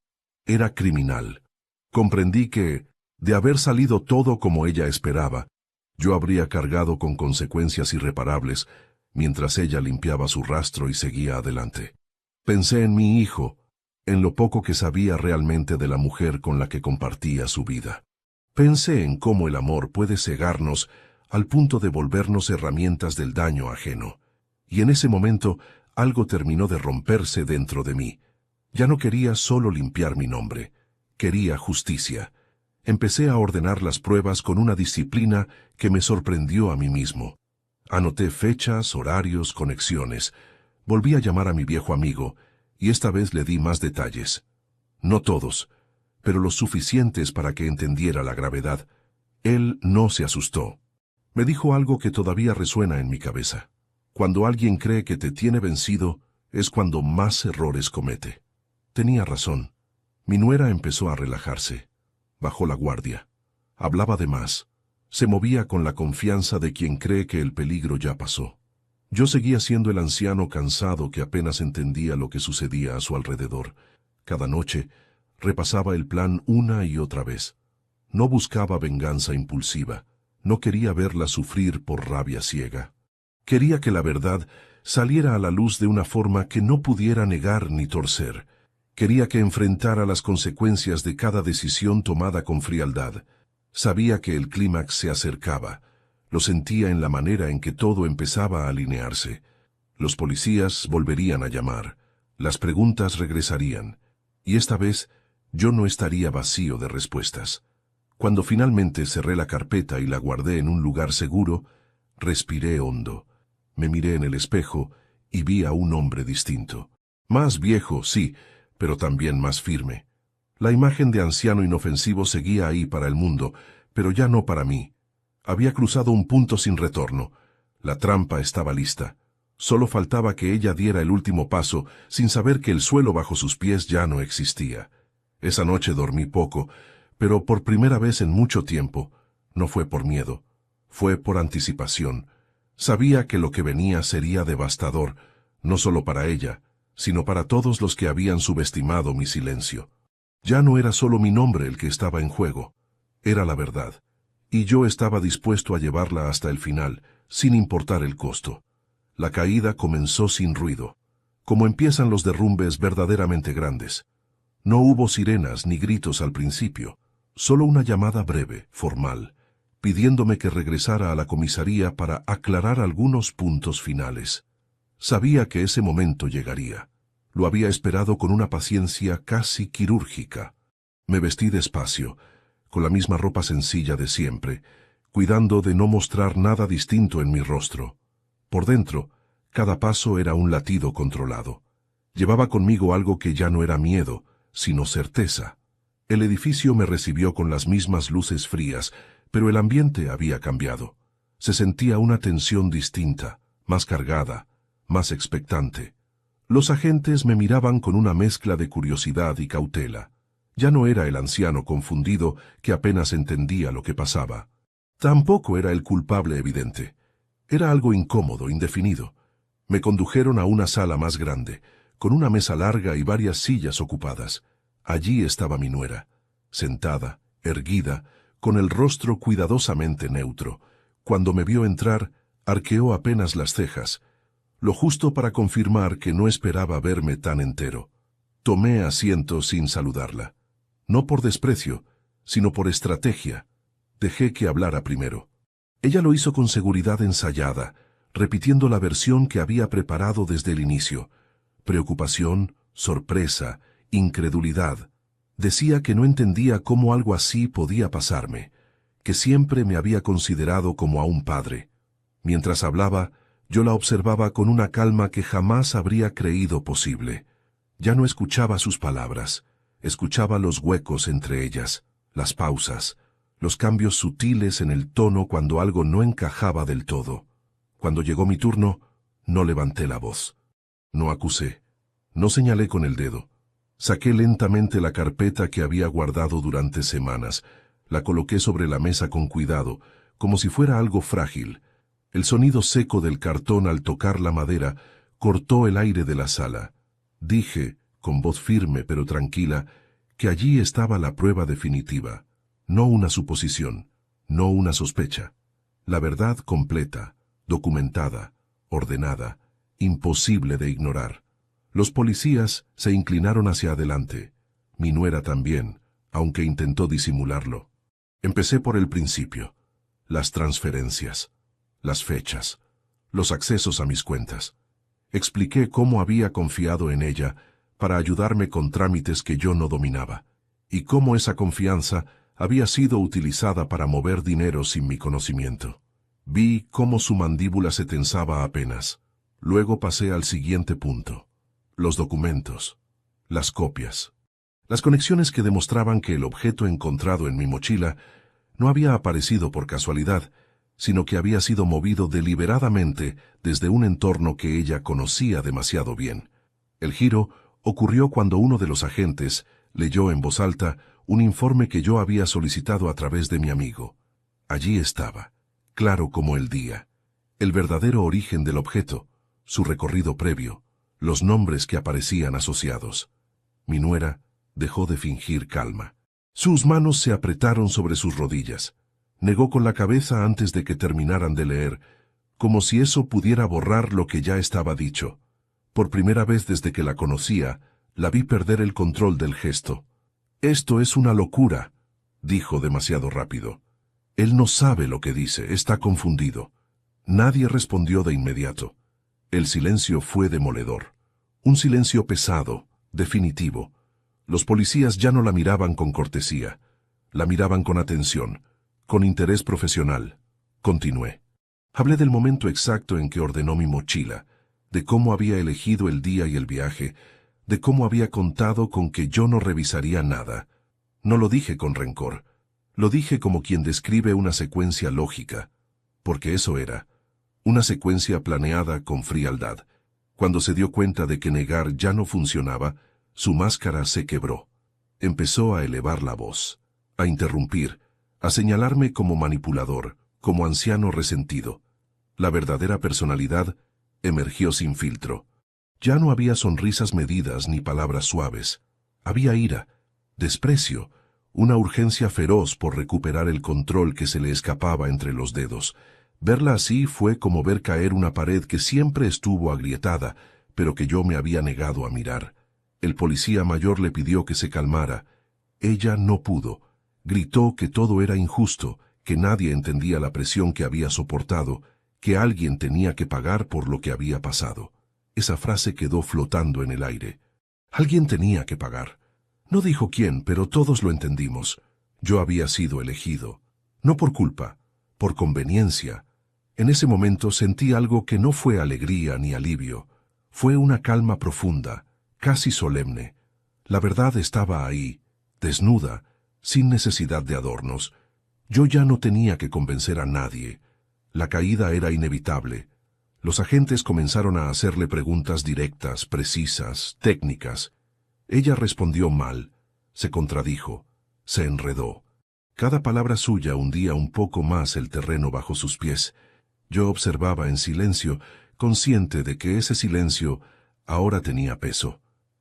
era criminal. Comprendí que, de haber salido todo como ella esperaba, yo habría cargado con consecuencias irreparables, mientras ella limpiaba su rastro y seguía adelante. Pensé en mi hijo, en lo poco que sabía realmente de la mujer con la que compartía su vida. Pensé en cómo el amor puede cegarnos al punto de volvernos herramientas del daño ajeno. Y en ese momento algo terminó de romperse dentro de mí. Ya no quería solo limpiar mi nombre, quería justicia. Empecé a ordenar las pruebas con una disciplina que me sorprendió a mí mismo. Anoté fechas, horarios, conexiones. Volví a llamar a mi viejo amigo, y esta vez le di más detalles. No todos, pero los suficientes para que entendiera la gravedad. Él no se asustó. Me dijo algo que todavía resuena en mi cabeza. Cuando alguien cree que te tiene vencido, es cuando más errores comete. Tenía razón. Mi nuera empezó a relajarse. Bajó la guardia. Hablaba de más. Se movía con la confianza de quien cree que el peligro ya pasó. Yo seguía siendo el anciano cansado que apenas entendía lo que sucedía a su alrededor. Cada noche, repasaba el plan una y otra vez. No buscaba venganza impulsiva. No quería verla sufrir por rabia ciega. Quería que la verdad saliera a la luz de una forma que no pudiera negar ni torcer. Quería que enfrentara las consecuencias de cada decisión tomada con frialdad. Sabía que el clímax se acercaba. Lo sentía en la manera en que todo empezaba a alinearse. Los policías volverían a llamar. Las preguntas regresarían. Y esta vez yo no estaría vacío de respuestas. Cuando finalmente cerré la carpeta y la guardé en un lugar seguro, respiré hondo. Me miré en el espejo y vi a un hombre distinto. Más viejo, sí, pero también más firme. La imagen de anciano inofensivo seguía ahí para el mundo, pero ya no para mí. Había cruzado un punto sin retorno. La trampa estaba lista. Solo faltaba que ella diera el último paso, sin saber que el suelo bajo sus pies ya no existía. Esa noche dormí poco, pero por primera vez en mucho tiempo. No fue por miedo, fue por anticipación. Sabía que lo que venía sería devastador, no solo para ella, sino para todos los que habían subestimado mi silencio. Ya no era solo mi nombre el que estaba en juego, era la verdad, y yo estaba dispuesto a llevarla hasta el final, sin importar el costo. La caída comenzó sin ruido, como empiezan los derrumbes verdaderamente grandes. No hubo sirenas ni gritos al principio, solo una llamada breve, formal, pidiéndome que regresara a la comisaría para aclarar algunos puntos finales. Sabía que ese momento llegaría. Lo había esperado con una paciencia casi quirúrgica. Me vestí despacio, con la misma ropa sencilla de siempre, cuidando de no mostrar nada distinto en mi rostro. Por dentro, cada paso era un latido controlado. Llevaba conmigo algo que ya no era miedo, sino certeza. El edificio me recibió con las mismas luces frías, pero el ambiente había cambiado. Se sentía una tensión distinta, más cargada, más expectante. Los agentes me miraban con una mezcla de curiosidad y cautela. Ya no era el anciano confundido que apenas entendía lo que pasaba. Tampoco era el culpable evidente. Era algo incómodo, indefinido. Me condujeron a una sala más grande, con una mesa larga y varias sillas ocupadas. Allí estaba mi nuera, sentada, erguida, con el rostro cuidadosamente neutro. Cuando me vio entrar, arqueó apenas las cejas, lo justo para confirmar que no esperaba verme tan entero. Tomé asiento sin saludarla. No por desprecio, sino por estrategia. Dejé que hablara primero. Ella lo hizo con seguridad ensayada, repitiendo la versión que había preparado desde el inicio. Preocupación, sorpresa, incredulidad. Decía que no entendía cómo algo así podía pasarme, que siempre me había considerado como a un padre. Mientras hablaba, yo la observaba con una calma que jamás habría creído posible. Ya no escuchaba sus palabras, escuchaba los huecos entre ellas, las pausas, los cambios sutiles en el tono cuando algo no encajaba del todo. Cuando llegó mi turno, no levanté la voz. No acusé, no señalé con el dedo. Saqué lentamente la carpeta que había guardado durante semanas, la coloqué sobre la mesa con cuidado, como si fuera algo frágil. El sonido seco del cartón al tocar la madera cortó el aire de la sala. Dije, con voz firme pero tranquila, que allí estaba la prueba definitiva, no una suposición, no una sospecha. La verdad completa, documentada, ordenada, imposible de ignorar. Los policías se inclinaron hacia adelante. Mi nuera también, aunque intentó disimularlo. Empecé por el principio. Las transferencias, las fechas, los accesos a mis cuentas. Expliqué cómo había confiado en ella para ayudarme con trámites que yo no dominaba, y cómo esa confianza había sido utilizada para mover dinero sin mi conocimiento. Vi cómo su mandíbula se tensaba apenas. Luego pasé al siguiente punto. Los documentos, las copias. Las conexiones que demostraban que el objeto encontrado en mi mochila no había aparecido por casualidad, sino que había sido movido deliberadamente desde un entorno que ella conocía demasiado bien. El giro ocurrió cuando uno de los agentes leyó en voz alta un informe que yo había solicitado a través de mi amigo. Allí estaba, claro como el día, el verdadero origen del objeto, su recorrido previo, los nombres que aparecían asociados. Mi nuera dejó de fingir calma. Sus manos se apretaron sobre sus rodillas. Negó con la cabeza antes de que terminaran de leer, como si eso pudiera borrar lo que ya estaba dicho. Por primera vez desde que la conocía, la vi perder el control del gesto. «Esto es una locura», dijo demasiado rápido. «Él no sabe lo que dice, está confundido». Nadie respondió de inmediato. El silencio fue demoledor. Un silencio pesado, definitivo. Los policías ya no la miraban con cortesía. La miraban con atención, con interés profesional. Continué. Hablé del momento exacto en que ordenó mi mochila, de cómo había elegido el día y el viaje, de cómo había contado con que yo no revisaría nada. No lo dije con rencor. Lo dije como quien describe una secuencia lógica, porque eso era, una secuencia planeada con frialdad. Cuando se dio cuenta de que negar ya no funcionaba, su máscara se quebró. Empezó a elevar la voz, a interrumpir, a señalarme como manipulador, como anciano resentido. La verdadera personalidad emergió sin filtro. Ya no había sonrisas medidas ni palabras suaves. Había ira, desprecio, una urgencia feroz por recuperar el control que se le escapaba entre los dedos. Verla así fue como ver caer una pared que siempre estuvo agrietada, pero que yo me había negado a mirar. El policía mayor le pidió que se calmara. Ella no pudo. Gritó que todo era injusto, que nadie entendía la presión que había soportado, que alguien tenía que pagar por lo que había pasado. Esa frase quedó flotando en el aire. Alguien tenía que pagar. No dijo quién, pero todos lo entendimos. Yo había sido elegido. No por culpa, por conveniencia. En ese momento sentí algo que no fue alegría ni alivio. Fue una calma profunda, casi solemne. La verdad estaba ahí, desnuda, sin necesidad de adornos. Yo ya no tenía que convencer a nadie. La caída era inevitable. Los agentes comenzaron a hacerle preguntas directas, precisas, técnicas. Ella respondió mal, se contradijo, se enredó. Cada palabra suya hundía un poco más el terreno bajo sus pies. Yo observaba en silencio, consciente de que ese silencio ahora tenía peso.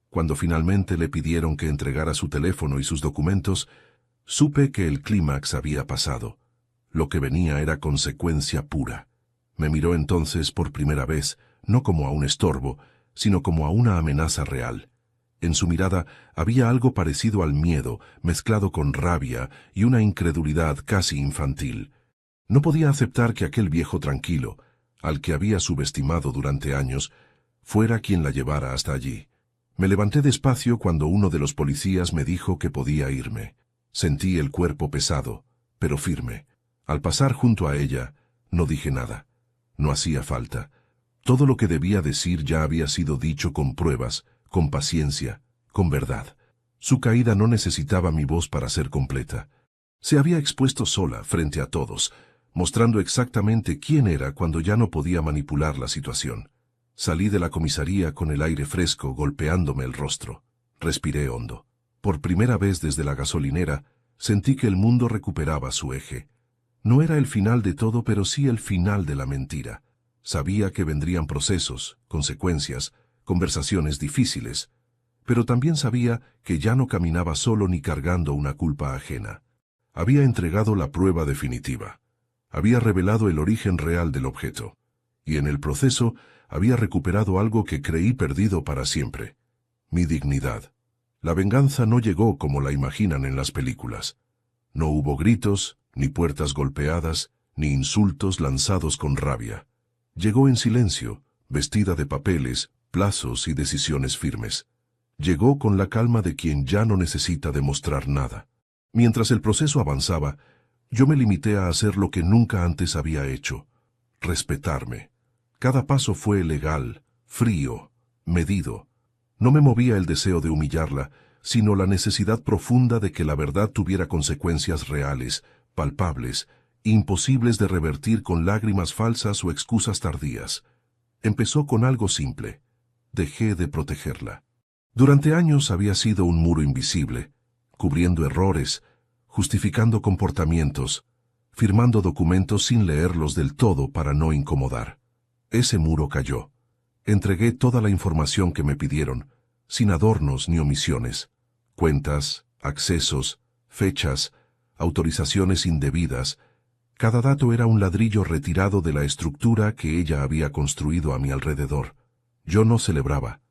Cuando finalmente le pidieron que entregara su teléfono y sus documentos, supe que el clímax había pasado. Lo que venía era consecuencia pura. Me miró entonces por primera vez, no como a un estorbo, sino como a una amenaza real. En su mirada había algo parecido al miedo, mezclado con rabia y una incredulidad casi infantil. No podía aceptar que aquel viejo tranquilo, al que había subestimado durante años, fuera quien la llevara hasta allí. Me levanté despacio cuando uno de los policías me dijo que podía irme. Sentí el cuerpo pesado, pero firme. Al pasar junto a ella, no dije nada. No hacía falta. Todo lo que debía decir ya había sido dicho con pruebas, con paciencia, con verdad. Su caída no necesitaba mi voz para ser completa. Se había expuesto sola frente a todos, mostrando exactamente quién era cuando ya no podía manipular la situación. Salí de la comisaría con el aire fresco golpeándome el rostro. Respiré hondo. Por primera vez desde la gasolinera, sentí que el mundo recuperaba su eje. No era el final de todo, pero sí el final de la mentira. Sabía que vendrían procesos, consecuencias, conversaciones difíciles, pero también sabía que ya no caminaba solo ni cargando una culpa ajena. Había entregado la prueba definitiva. Había revelado el origen real del objeto. Y en el proceso había recuperado algo que creí perdido para siempre. Mi dignidad. La venganza no llegó como la imaginan en las películas. No hubo gritos, ni puertas golpeadas, ni insultos lanzados con rabia. Llegó en silencio, vestida de papeles, plazos y decisiones firmes. Llegó con la calma de quien ya no necesita demostrar nada. Mientras el proceso avanzaba, yo me limité a hacer lo que nunca antes había hecho: respetarme. Cada paso fue legal, frío, medido. No me movía el deseo de humillarla, sino la necesidad profunda de que la verdad tuviera consecuencias reales, palpables, imposibles de revertir con lágrimas falsas o excusas tardías. Empezó con algo simple. Dejé de protegerla. Durante años había sido un muro invisible, cubriendo errores, justificando comportamientos, firmando documentos sin leerlos del todo para no incomodar. Ese muro cayó. Entregué toda la información que me pidieron, sin adornos ni omisiones. Cuentas, accesos, fechas, autorizaciones indebidas. Cada dato era un ladrillo retirado de la estructura que ella había construido a mi alrededor. Yo no celebraba,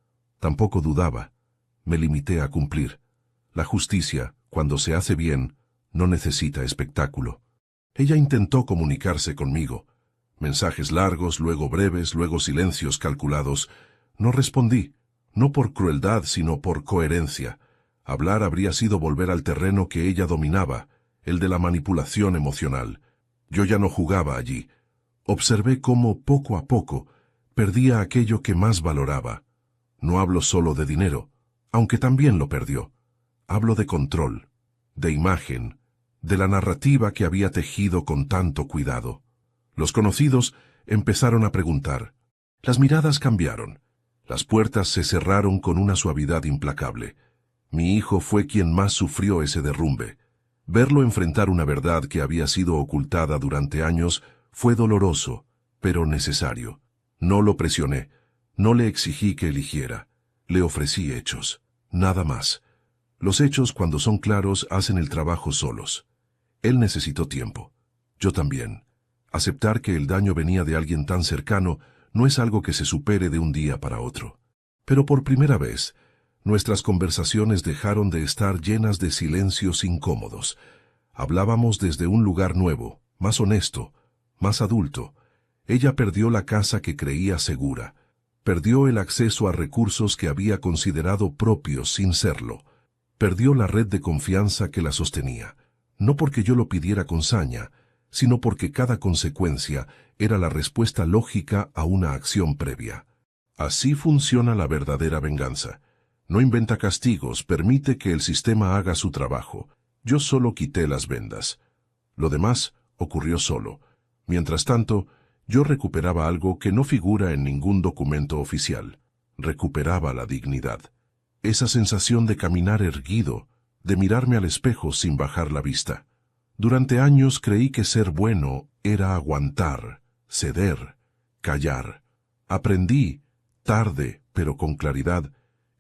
tampoco dudaba. Me limité a cumplir. La justicia, cuando se hace bien, no necesita espectáculo. Ella intentó comunicarse conmigo. Mensajes largos, luego breves, luego silencios calculados. No respondí, no por crueldad, sino por coherencia. Hablar habría sido volver al terreno que ella dominaba, el de la manipulación emocional. Yo ya no jugaba allí. Observé cómo, poco a poco, perdía aquello que más valoraba. No hablo solo de dinero, aunque también lo perdió. Hablo de control, de imagen, de la narrativa que había tejido con tanto cuidado. Los conocidos empezaron a preguntar. Las miradas cambiaron. Las puertas se cerraron con una suavidad implacable. Mi hijo fue quien más sufrió ese derrumbe. Verlo enfrentar una verdad que había sido ocultada durante años fue doloroso, pero necesario. No lo presioné, no le exigí que eligiera. Le ofrecí hechos, nada más. Los hechos, cuando son claros, hacen el trabajo solos. Él necesitó tiempo. Yo también. Aceptar que el daño venía de alguien tan cercano no es algo que se supere de un día para otro. Pero por primera vez, nuestras conversaciones dejaron de estar llenas de silencios incómodos. Hablábamos desde un lugar nuevo, más honesto, más adulto. Ella perdió la casa que creía segura. Perdió el acceso a recursos que había considerado propios sin serlo. Perdió la red de confianza que la sostenía. No porque yo lo pidiera con saña, sino porque cada consecuencia era la respuesta lógica a una acción previa. Así funciona la verdadera venganza. No inventa castigos, permite que el sistema haga su trabajo. Yo solo quité las vendas. Lo demás ocurrió solo. Mientras tanto, yo recuperaba algo que no figura en ningún documento oficial. Recuperaba la dignidad. Esa sensación de caminar erguido, de mirarme al espejo sin bajar la vista. Durante años creí que ser bueno era aguantar, ceder, callar. Aprendí, tarde pero con claridad,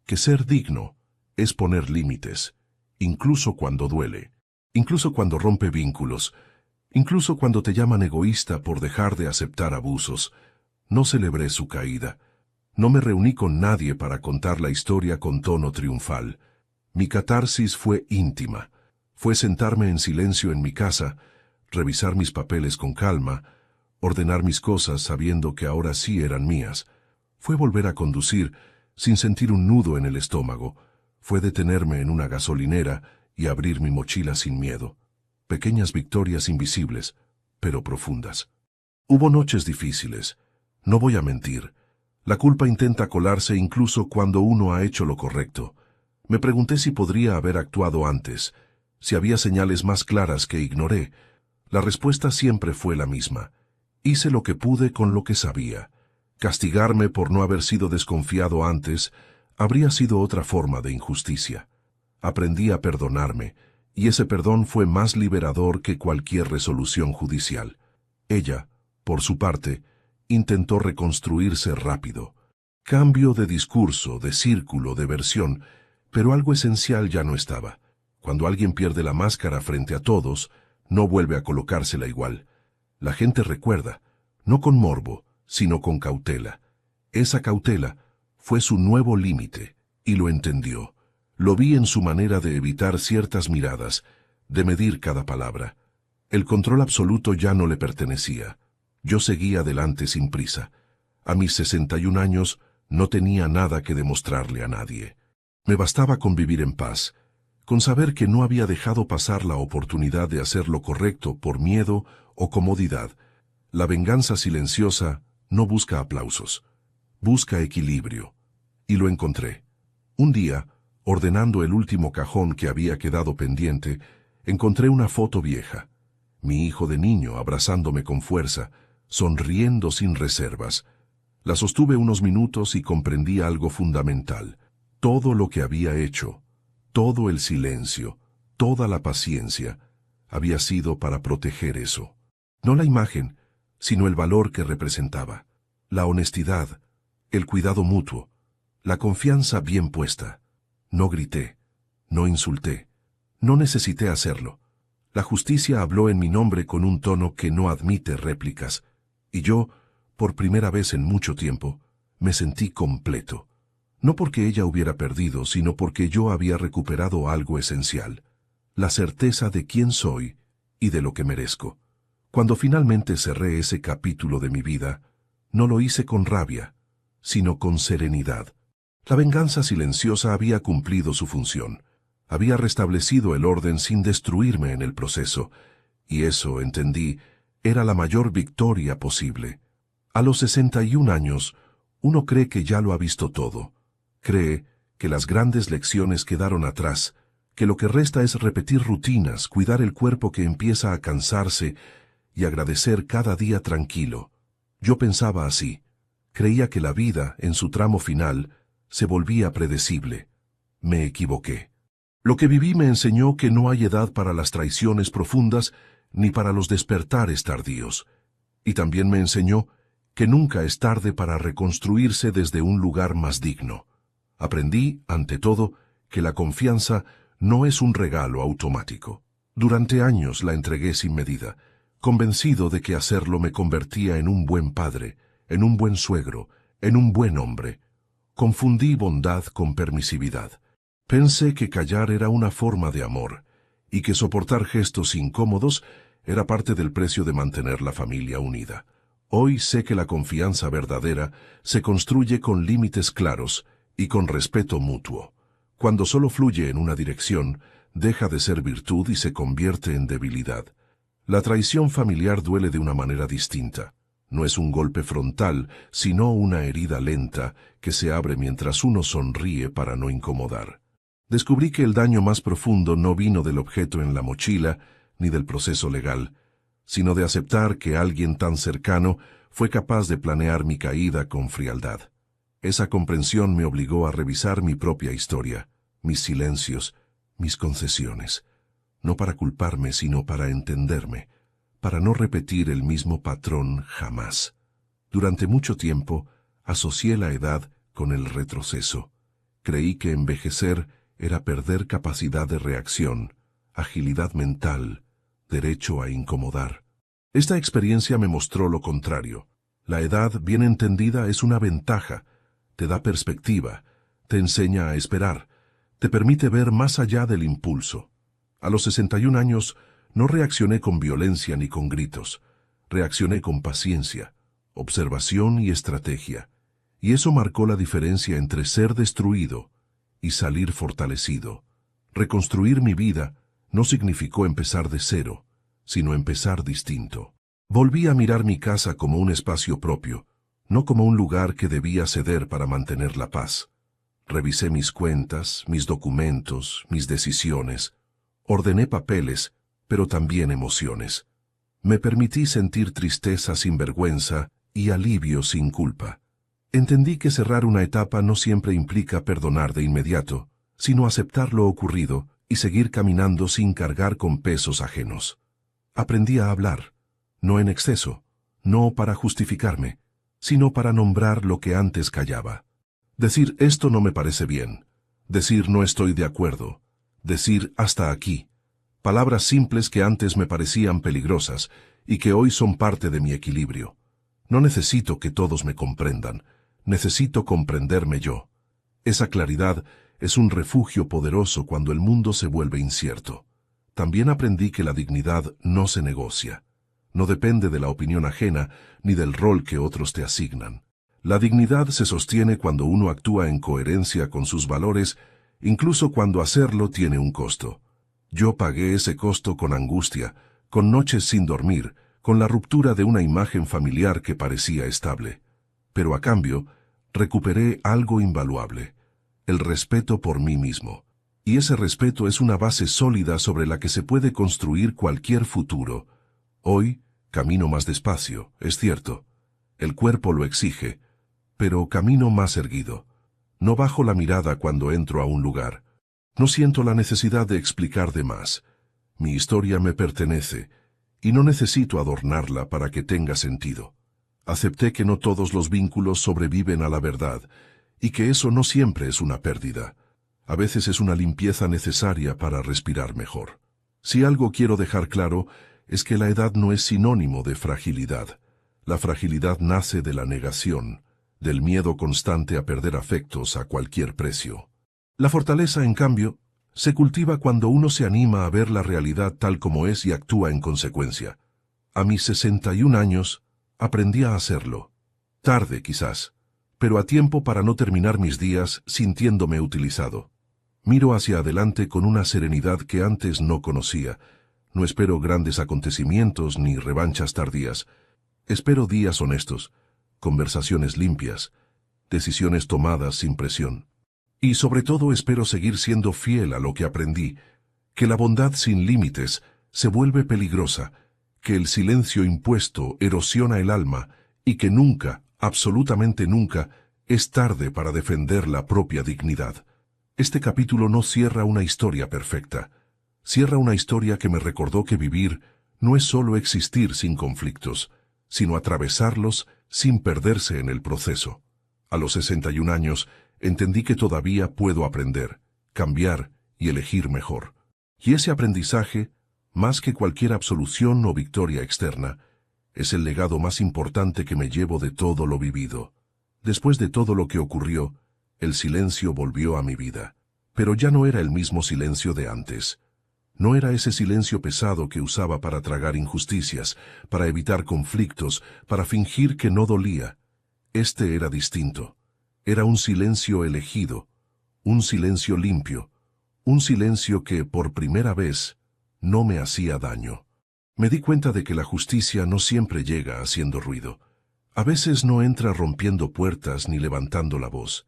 que ser digno es poner límites, incluso cuando duele, incluso cuando rompe vínculos, incluso cuando te llaman egoísta por dejar de aceptar abusos. No celebré su caída. No me reuní con nadie para contar la historia con tono triunfal. Mi catarsis fue íntima. Fue sentarme en silencio en mi casa, revisar mis papeles con calma, ordenar mis cosas sabiendo que ahora sí eran mías. Fue volver a conducir sin sentir un nudo en el estómago. Fue detenerme en una gasolinera y abrir mi mochila sin miedo. Pequeñas victorias invisibles, pero profundas. Hubo noches difíciles. No voy a mentir. La culpa intenta colarse incluso cuando uno ha hecho lo correcto. Me pregunté si podría haber actuado antes, si había señales más claras que ignoré. La respuesta siempre fue la misma. Hice lo que pude con lo que sabía. Castigarme por no haber sido desconfiado antes habría sido otra forma de injusticia. Aprendí a perdonarme, y ese perdón fue más liberador que cualquier resolución judicial. Ella, por su parte, intentó reconstruirse rápido. Cambio de discurso, de círculo, de versión, pero algo esencial ya no estaba. Cuando alguien pierde la máscara frente a todos, no vuelve a colocársela igual. La gente recuerda, no con morbo, sino con cautela. Esa cautela fue su nuevo límite, y lo entendió. Lo vi en su manera de evitar ciertas miradas, de medir cada palabra. El control absoluto ya no le pertenecía. Yo seguía adelante sin prisa. A mis 61 años no tenía nada que demostrarle a nadie. Me bastaba con vivir en paz, con saber que no había dejado pasar la oportunidad de hacer lo correcto por miedo o comodidad. La venganza silenciosa no busca aplausos, busca equilibrio. Y lo encontré. Un día, ordenando el último cajón que había quedado pendiente, encontré una foto vieja. Mi hijo de niño abrazándome con fuerza, sonriendo sin reservas. La sostuve unos minutos y comprendí algo fundamental. Todo lo que había hecho, todo el silencio, toda la paciencia, había sido para proteger eso. No la imagen, sino el valor que representaba. La honestidad, el cuidado mutuo, la confianza bien puesta. No grité, no insulté, no necesité hacerlo. La justicia habló en mi nombre con un tono que no admite réplicas, y yo, por primera vez en mucho tiempo, me sentí completo. No porque ella hubiera perdido, sino porque yo había recuperado algo esencial, la certeza de quién soy y de lo que merezco. Cuando finalmente cerré ese capítulo de mi vida, no lo hice con rabia, sino con serenidad. La venganza silenciosa había cumplido su función, había restablecido el orden sin destruirme en el proceso, y eso, entendí, era la mayor victoria posible. A los 61 años, uno cree que ya lo ha visto todo. Cree que las grandes lecciones quedaron atrás, que lo que resta es repetir rutinas, cuidar el cuerpo que empieza a cansarse y agradecer cada día tranquilo. Yo pensaba así. Creía que la vida, en su tramo final, se volvía predecible. Me equivoqué. Lo que viví me enseñó que no hay edad para las traiciones profundas ni para los despertares tardíos. Y también me enseñó que nunca es tarde para reconstruirse desde un lugar más digno. Aprendí, ante todo, que la confianza no es un regalo automático. Durante años la entregué sin medida, convencido de que hacerlo me convertía en un buen padre, en un buen suegro, en un buen hombre. Confundí bondad con permisividad. Pensé que callar era una forma de amor, y que soportar gestos incómodos era parte del precio de mantener la familia unida. Hoy sé que la confianza verdadera se construye con límites claros y con respeto mutuo. Cuando solo fluye en una dirección, deja de ser virtud y se convierte en debilidad. La traición familiar duele de una manera distinta. No es un golpe frontal, sino una herida lenta que se abre mientras uno sonríe para no incomodar. Descubrí que el daño más profundo no vino del objeto en la mochila ni del proceso legal, sino de aceptar que alguien tan cercano fue capaz de planear mi caída con frialdad. Esa comprensión me obligó a revisar mi propia historia, mis silencios, mis concesiones, no para culparme, sino para entenderme, para no repetir el mismo patrón jamás. Durante mucho tiempo, asocié la edad con el retroceso. Creí que envejecer era perder capacidad de reacción, agilidad mental, derecho a incomodar. Esta experiencia me mostró lo contrario. La edad, bien entendida, es una ventaja. Te da perspectiva, te enseña a esperar, te permite ver más allá del impulso. A los 61 años no reaccioné con violencia ni con gritos. Reaccioné con paciencia, observación y estrategia. Y eso marcó la diferencia entre ser destruido y salir fortalecido. Reconstruir mi vida no significó empezar de cero, sino empezar distinto. Volví a mirar mi casa como un espacio propio, no como un lugar que debía ceder para mantener la paz. Revisé mis cuentas, mis documentos, mis decisiones. Ordené papeles, pero también emociones. Me permití sentir tristeza sin vergüenza y alivio sin culpa. Entendí que cerrar una etapa no siempre implica perdonar de inmediato, sino aceptar lo ocurrido y seguir caminando sin cargar con pesos ajenos. Aprendí a hablar, no en exceso, no para justificarme, sino para nombrar lo que antes callaba. Decir esto no me parece bien, decir no estoy de acuerdo, decir hasta aquí. Palabras simples que antes me parecían peligrosas y que hoy son parte de mi equilibrio. No necesito que todos me comprendan, necesito comprenderme yo. Esa claridad es un refugio poderoso cuando el mundo se vuelve incierto. También aprendí que la dignidad no se negocia. No depende de la opinión ajena ni del rol que otros te asignan. La dignidad se sostiene cuando uno actúa en coherencia con sus valores, incluso cuando hacerlo tiene un costo. Yo pagué ese costo con angustia, con noches sin dormir, con la ruptura de una imagen familiar que parecía estable. Pero a cambio, recuperé algo invaluable, el respeto por mí mismo. Y ese respeto es una base sólida sobre la que se puede construir cualquier futuro. Hoy, camino más despacio, es cierto. El cuerpo lo exige, pero camino más erguido. No bajo la mirada cuando entro a un lugar. No siento la necesidad de explicar de más. Mi historia me pertenece, y no necesito adornarla para que tenga sentido. Acepté que no todos los vínculos sobreviven a la verdad, y que eso no siempre es una pérdida. A veces es una limpieza necesaria para respirar mejor. Si algo quiero dejar claro, es que la edad no es sinónimo de fragilidad. La fragilidad nace de la negación, del miedo constante a perder afectos a cualquier precio. La fortaleza, en cambio, se cultiva cuando uno se anima a ver la realidad tal como es y actúa en consecuencia. A mis 61 años, aprendí a hacerlo. Tarde, quizás, pero a tiempo para no terminar mis días sintiéndome utilizado. Miro hacia adelante con una serenidad que antes no conocía. No espero grandes acontecimientos ni revanchas tardías. Espero días honestos, conversaciones limpias, decisiones tomadas sin presión. Y sobre todo espero seguir siendo fiel a lo que aprendí, que la bondad sin límites se vuelve peligrosa, que el silencio impuesto erosiona el alma y que nunca, absolutamente nunca, es tarde para defender la propia dignidad. Este capítulo no cierra una historia perfecta, cierra una historia que me recordó que vivir no es solo existir sin conflictos, sino atravesarlos sin perderse en el proceso. A los 61 años, entendí que todavía puedo aprender, cambiar y elegir mejor. Y ese aprendizaje, más que cualquier absolución o victoria externa, es el legado más importante que me llevo de todo lo vivido. Después de todo lo que ocurrió, el silencio volvió a mi vida. Pero ya no era el mismo silencio de antes. No era ese silencio pesado que usaba para tragar injusticias, para evitar conflictos, para fingir que no dolía. Este era distinto. Era un silencio elegido, un silencio limpio, un silencio que, por primera vez, no me hacía daño. Me di cuenta de que la justicia no siempre llega haciendo ruido. A veces no entra rompiendo puertas ni levantando la voz.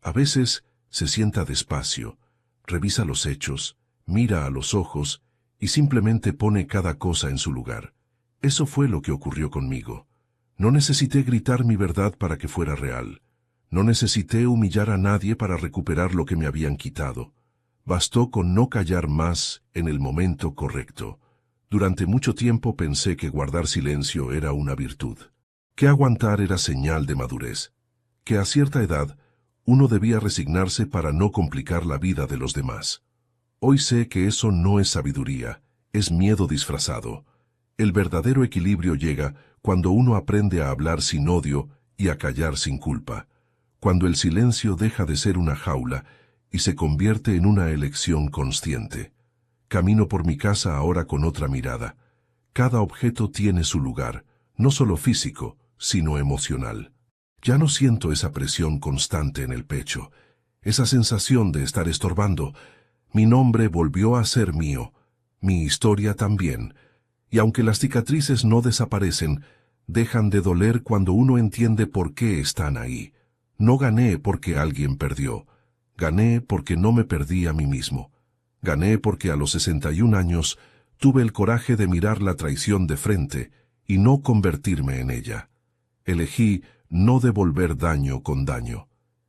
A veces se sienta despacio, revisa los hechos, mira a los ojos y simplemente pone cada cosa en su lugar. Eso fue lo que ocurrió conmigo. No necesité gritar mi verdad para que fuera real. No necesité humillar a nadie para recuperar lo que me habían quitado. Bastó con no callar más en el momento correcto. Durante mucho tiempo pensé que guardar silencio era una virtud, que aguantar era señal de madurez, que a cierta edad uno debía resignarse para no complicar la vida de los demás. Hoy sé que eso no es sabiduría, es miedo disfrazado. El verdadero equilibrio llega cuando uno aprende a hablar sin odio y a callar sin culpa, cuando el silencio deja de ser una jaula y se convierte en una elección consciente. Camino por mi casa ahora con otra mirada. Cada objeto tiene su lugar, no solo físico, sino emocional. Ya no siento esa presión constante en el pecho, esa sensación de estar estorbando. Mi nombre volvió a ser mío, mi historia también, y aunque las cicatrices no desaparecen, dejan de doler cuando uno entiende por qué están ahí. No gané porque alguien perdió, gané porque no me perdí a mí mismo. Gané porque a los 61 años tuve el coraje de mirar la traición de frente y no convertirme en ella. Elegí no devolver daño con daño.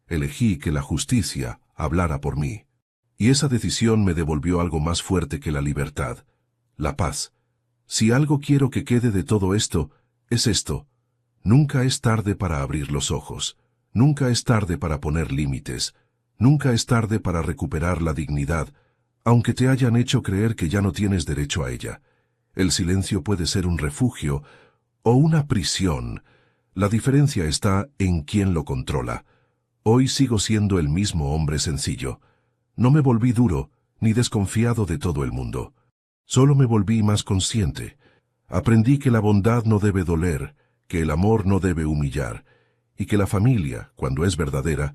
Elegí que la justicia hablara por mí. Y esa decisión me devolvió algo más fuerte que la libertad, la paz. Si algo quiero que quede de todo esto, es esto. Nunca es tarde para abrir los ojos. Nunca es tarde para poner límites. Nunca es tarde para recuperar la dignidad, aunque te hayan hecho creer que ya no tienes derecho a ella. El silencio puede ser un refugio o una prisión. La diferencia está en quién lo controla. Hoy sigo siendo el mismo hombre sencillo. No me volví duro ni desconfiado de todo el mundo. Solo me volví más consciente. Aprendí que la bondad no debe doler, que el amor no debe humillar, y que la familia, cuando es verdadera,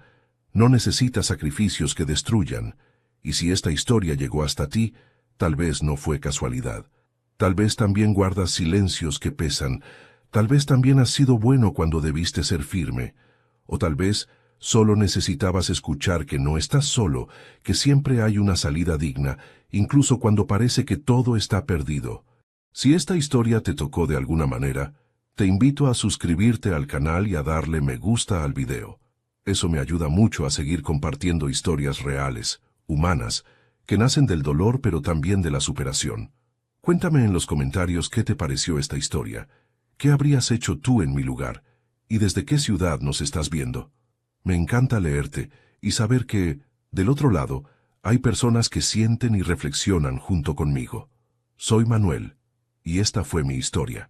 no necesita sacrificios que destruyan. Y si esta historia llegó hasta ti, tal vez no fue casualidad. Tal vez también guardas silencios que pesan. Tal vez también has sido bueno cuando debiste ser firme. O tal vez solo necesitabas escuchar que no estás solo, que siempre hay una salida digna, incluso cuando parece que todo está perdido. Si esta historia te tocó de alguna manera, te invito a suscribirte al canal y a darle me gusta al video. Eso me ayuda mucho a seguir compartiendo historias reales, humanas, que nacen del dolor pero también de la superación. Cuéntame en los comentarios qué te pareció esta historia, qué habrías hecho tú en mi lugar, y desde qué ciudad nos estás viendo. Me encanta leerte y saber que, del otro lado, hay personas que sienten y reflexionan junto conmigo. Soy Manuel, y esta fue mi historia.